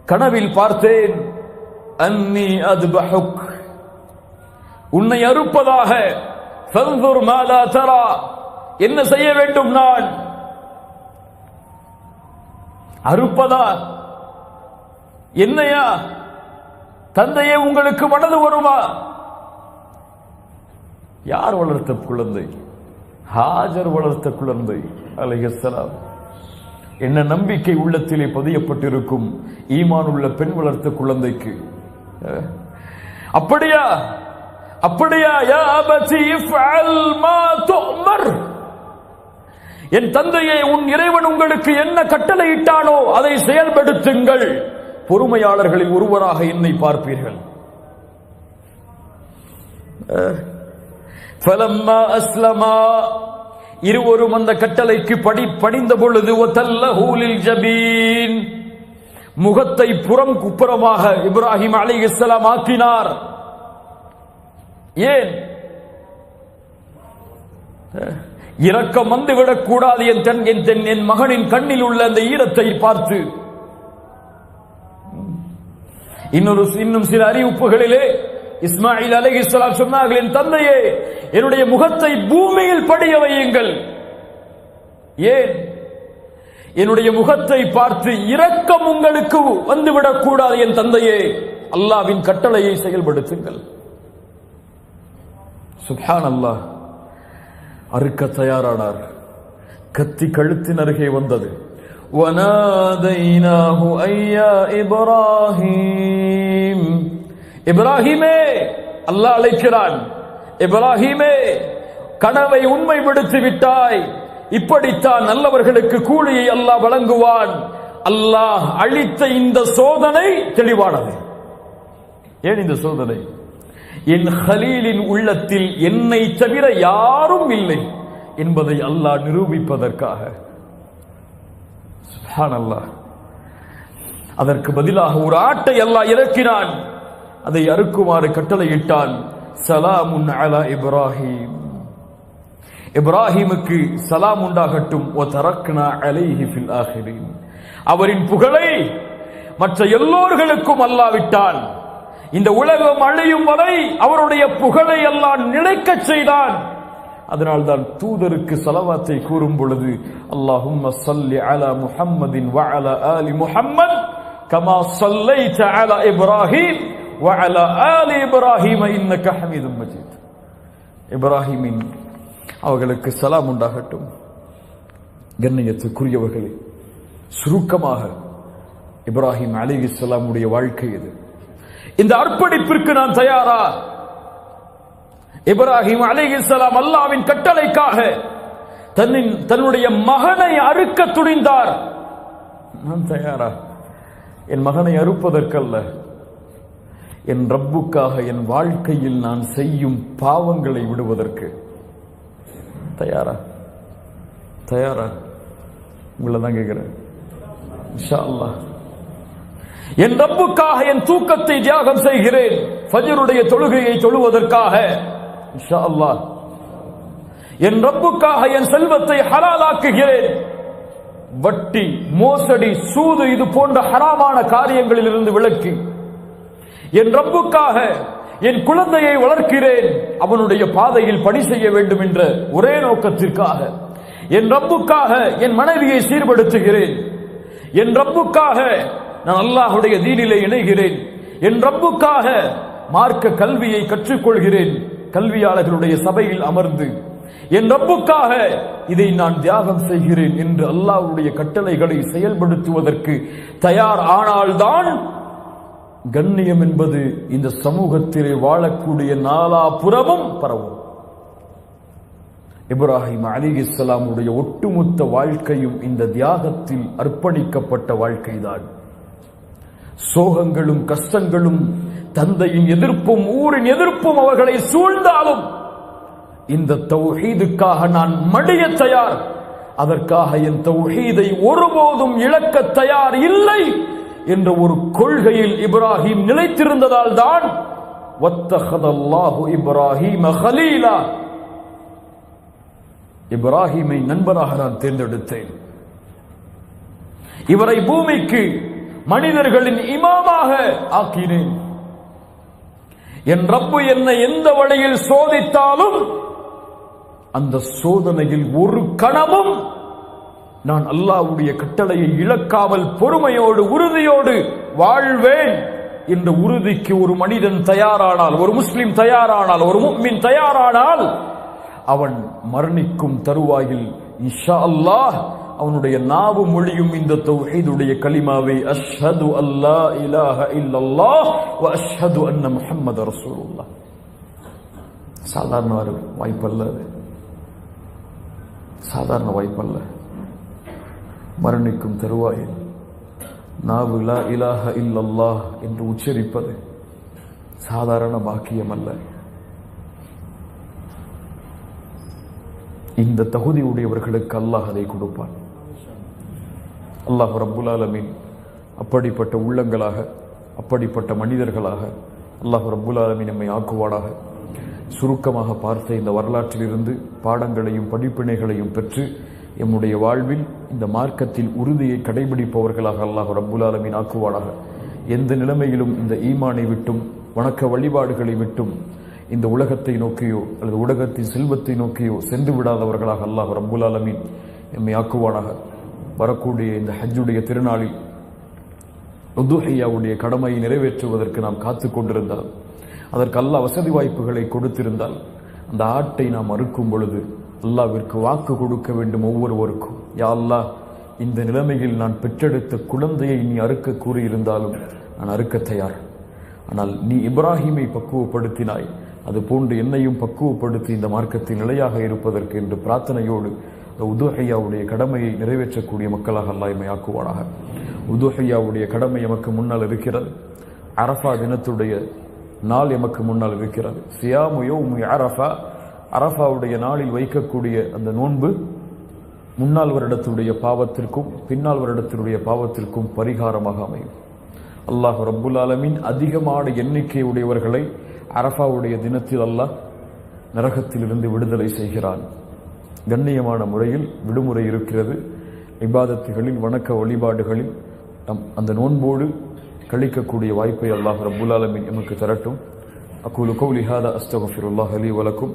கனவில் பார்த்தேன், அன்னி அத்பஹுக், உன்னை அறுப்பதாக, ஃபன்துர் மாலா தரா, என்ன செய்ய வேண்டும் நான்? அறுப்பதா? என்னையா? தந்தையே உங்களுக்கு மனது வருமா? யார் வளர்த்த குழந்தை? ஹாஜர் வளர்த்த குழந்தை அலைஹிஸ்ஸலாம். என்ன நம்பிக்கை உள்ளத்திலே பதியப்பட்டிருக்கும் ஈமான் உள்ள பெண் வளர்த்த குழந்தைக்கு. அப்படியா? அப்படியா? யா அபதி இஃஅல் மா துஅமர், என் தந்தையே உன் இறைவன் உங்களுக்கு என்ன கட்டளையிட்டானோ அதை செயல்படுத்துங்கள், பொறுமையாளர்களில் ஒருவராக என்னை பார்ப்பீர்கள். ஃபலம்மா அஸ்லமா, இருவரும் அந்த கட்டளைக்கு பணிந்த பொழுது, வதல்லஹு லில் ஜபீன், முகத்தை புறம் குப்புறமாக இப்ராஹிம் அலைஹிஸ்ஸலாம் ஆக்கினார். ஏன்? இரக்கம் வந்துவிடக் கூடாது என் மகனின் கண்ணில் உள்ள அந்த ஈரத்தை பார்த்து. இன்னும் சில அறிவிப்புகளிலே இஸ்மாயில் அலைஹிஸ்ஸலாம் சொன்னார்கள், என் தந்தையே என்னுடைய முகத்தை பூமியில் படிய வையுங்கள். ஏன்? என்னுடைய முகத்தை பார்த்து இரக்கம் உங்களுக்கு வந்துவிடக் கூடாது என் தந்தையே, அல்லாஹ்வின் கட்டளையை செயல்படுத்துங்கள். சுப்ஹானல்லாஹ். அறுக்க தயாரானார். கத்தி கழுத்தின் அருகே வந்தது. وَنَادَيْنَاهُ أَيْ يَا إِبْرَاهِيمُ, இப்ராஹிமே, அல்லாஹ் அழைக்கிறான். இப்ராஹிமே, கனவை உண்மைப்படுத்தி விட்டாய், இப்படித்தான் நல்லவர்களுக்கு கூலியை அல்லாஹ் வழங்குவான். அல்லாஹ் அளித்த இந்த சோதனை தெளிவானது. ஏன் இந்த சோதனை? என் ஹலீலின் உள்ளத்தில் என்னை தவிர யாரும் இல்லை என்பதை அல்லாஹ் நிரூபிப்பதற்காக. சுப்ஹானல்லாஹ். அதற்கு பதிலாக ஒரு ஆட்டை அல்லாஹ் இறக்கினான். அதை அறுக்குமாறு கட்டளையிட்டான். சலாமுன் அலா இப்ராஹிம், இப்ராஹிமுக்கு சலாம் உண்டாகட்டும். வ தரக்னா அலைஹி ஃபில் ஆகிரீன், அவரின் புகழை மற்ற எல்லோர்களுக்கும் அல்லாவிட்டான். இந்த உலகம் அழியும் வரை அவருடைய புகழை அல்லாஹ் நிலைக்கச் செய்தான். அதனால்தான் தூதருக்கு ஸலவாத்தை கூறும் பொழுது அல்லாஹும்ம ஸல்லி அலா முஹம்மதின் வ அலா ஆலி முஹம்மத் கமா ஸல்லைத அலா இப்ராஹீம் வ அலா ஆலி இப்ராஹீம் இன்னக ஹமீதும் மஜீத். இப்ராஹீமின் அவர்களுக்கு சலாம் உண்டாகட்டும். கண்ணியத்துக்குரியவர்களே, சுருக்கமாக இப்ராஹிம் அலைஹிஸ்ஸலாமுடைய வாழ்க்கை இது. இந்த அர்ப்பணிப்பிற்கு நான் தயாரா? இப்ராஹிம் அலைஹிஸ்ஸலாம் அல்லாஹ்வின் கட்டளைக்காக தன்னுடைய மகனை அறுக்க துணிந்தார். நான் தயாரா? என் மகனை அறுப்பதற்கல்ல, என் ரப்புக்காக என் வாழ்க்கையில் நான் செய்யும் பாவங்களை விடுவதற்கு தயாரா? தயாரா? உங்களை தான் கேட்கிறேன். இன்ஷா அல்லாஹ் என் ரப்புக்காக என் தூக்கத்தை தியாகம் செய்கிறேன், ஃபஜ்ருடைய தொழுகையை தொழுவதற்காக. இன்ஷா அல்லாஹ் என் ரப்புக்காக என் செல்வத்தை ஹலாலாக்குகிறேன். வட்டி, மோசடி, சூது இது போன்ற ஹராமான காரியங்களில் இருந்து விலக்கி என் ரப்புக்காக என் குழந்தையை வளர்க்கிறேன், அவனுடைய பாதையில் பணி செய்ய வேண்டும் என்ற ஒரே நோக்கத்திற்காக. என் ரப்புக்காக என் மனைவியை சீர்படுத்துகிறேன். என் ரப்புக்காக நான் அல்லாஹ்வுடைய தீனிலே இணைகிறேன். என் ரப்புக்காக மார்க்க கல்வியை கற்றுக்கொள்கிறேன், கல்வியாளர்களுடைய சபையில் அமர்ந்து. என் ரப்புக்காக இதை நான் தியாகம் செய்கிறேன் என்று அல்லாஹ்வுடைய கட்டளைகளை செயல்படுத்துவதற்கு தயார் ஆனால்தான் கண்ணியம் என்பது இந்த சமூகத்திலே வாழக்கூடிய நாலாபுறமும் பரவும். இப்ராஹிம் அலைஹிஸ்ஸலாமுடைய ஒட்டுமொத்த வாழ்க்கையும் இந்த தியாகத்தில் அர்ப்பணிக்கப்பட்ட வாழ்க்கைதான். சோகங்களும் கஷ்டங்களும் தந்தையின் எதிர்ப்பும் ஊரின் எதிர்ப்பும் அவர்களை சூழ்ந்தாலும் இந்த தௌஹீதுக்காக நான் மடிய தயார், அதற்காக என் தௌஹீதை ஒருபோதும் இழக்க தயார் இல்லை என்ற ஒரு கொள்கையில் இப்ராஹிம் நிலைத்திருந்ததால் தான் வத்தஹதல்லாஹு இப்ராஹீம கலீலா, இப்ராஹிமை நண்பராக நான் தேர்ந்தெடுத்தேன். இவரை பூமிக்கு மனிதர்களின் இமாமாக ஆக்கினேன். என் ரப்பு என்னை எந்த வழியில் சோதித்தாலும் அந்த சோதனையில் ஒரு கணமும் நான் அல்லாஹ்வுடைய கட்டளையை இழக்காமல் பொறுமையோடு உறுதியோடு வாழ்வேன் என்ற உறுதிக்கு ஒரு மனிதன் தயாரானால், ஒரு முஸ்லிம் தயாரானால், ஒரு முஃமின் தயாரானால், அவன் மரணிக்கும் தருவாயில் இன்ஷா அல்லாஹ் அவனுடைய நாவு மொழியும் இந்த தௌஹீதுடைய கலிமாவை அஷ்ஹது அல்லா இலாஹ இல்லல்லாஹ் வ அஷ்ஹது அன்ன முஹம்மத ரசூலுல்லாஹ். சாதாரண வாய்ப்பல்ல, சாதாரண வாய்ப்பல்ல. மரணிக்கும் தருவாயில் நாவு லா இலாஹ இல்லல்லாஹ் என்று உச்சரிப்பது சாதாரண பாக்கியம் அல்ல. இந்த தகுதி உடையவர்களுக்கு அல்லாஹ் அதை கொடுப்பான். அல்லாஹ் ரப்புல் ஆலமீன் அப்படிப்பட்ட உள்ளங்களாக, அப்படிப்பட்ட மனிதர்களாக அல்லாஹ் ரப்புல் ஆலமீன் நம்மை ஆக்குவானாக. சுருக்கமாக பார்த்த இந்த வரலாற்றிலிருந்து பாடங்களையும் படிப்பினைகளையும் பெற்று எம்முடைய வாழ்வில் இந்த மார்க்கத்தில் உறுதியை கடைபிடிப்பவர்களாக அல்லாஹ் ரப்புல் ஆலமீன் ஆக்குவானாக. எந்த நிலைமையிலும் இந்த ஈமானை விட்டும் வணக்க வழிபாடுகளை விட்டும் இந்த உலகத்தை நோக்கியோ அல்லது உலகத்தின் செல்வத்தை நோக்கியோ சென்று விடாதவர்களாக அல்லாஹ் ரப்புல் ஆலமீன் எம்மை ஆக்குவானாக. வரக்கூடிய இந்த ஹஜ்ஜுடைய திருநாளில் உதுஹியாவுடைய கடமையை நிறைவேற்றுவதற்கு நாம் காத்து கொண்டிருந்தால், அதற்கு அல்லாஹ் வசதி வாய்ப்புகளை கொடுத்திருந்தால், அந்த ஆட்டை நாம் அறுக்கும் பொழுது அல்லாஹ்விற்கு வாக்கு கொடுக்க வேண்டும் ஒவ்வொருவருக்கும். யா அல்லாஹ், இந்த நிலைமையில் நான் பெற்றெடுத்த குழந்தையை நீ அறுக்க கூறியிருந்தாலும் நான் அறுக்க தயார். ஆனால் நீ இப்ராஹிமை பக்குவப்படுத்தினாய், அது போன்று என்னையும் பக்குவப்படுத்தி இந்த மார்க்கத்தில் நிலையாக இருப்பதற்கு என்று பிரார்த்தனையோடு உதுஹியாவுடைய கடமையை நிறைவேற்றக்கூடிய மக்களாக அல்லாஹ் எம்மை ஆக்குவானாக. உதுஹியாவுடைய கடமை எமக்கு முன்னால் இருக்கிறது. அரஃபா தினத்துடைய நாள் எமக்கு முன்னால் இருக்கிறது. சியாமு யௌமி அரஃபா, அரஃபாவுடைய நாளில் வைக்கக்கூடிய அந்த நோன்பு முன்னாள் வருடத்துடைய பாவத்திற்கும் பின்னால் வருடத்தினுடைய பாவத்திற்கும் பரிகாரமாக அமையும். அல்லாஹ் ரப்புல் ஆலமீன் அதிகமான எண்ணிக்கை உடையவர்களை அரஃபாவுடைய தினத்தில் அல்லாஹ் நரகத்திலிருந்து விடுதலை செய்கிறான். கண்ணியமான முறையில் விடுமுறை இருக்கிறது. இபாதத்துகளில் வணக்க வழிபாடுகளில் அந்த நோன்போடு கழிக்கக்கூடிய வாய்ப்பை அல்லாஹ் ரப்புல் ஆலமீன் எமக்கு தரட்டும். அகூலு கௌலி ஹாதா அஸ்தக்ஃபிருல்லாஹ் லீ வ லக்கும்.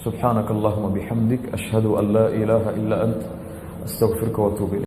சுப்ஹானக அல்லாஹும்ம பிஹம்திக் அஷ்ஹது அன் லா இலாஹா இல்லா அன்த் அஸ்தக்ஃபிருக வ அத்தூபு இலைக்.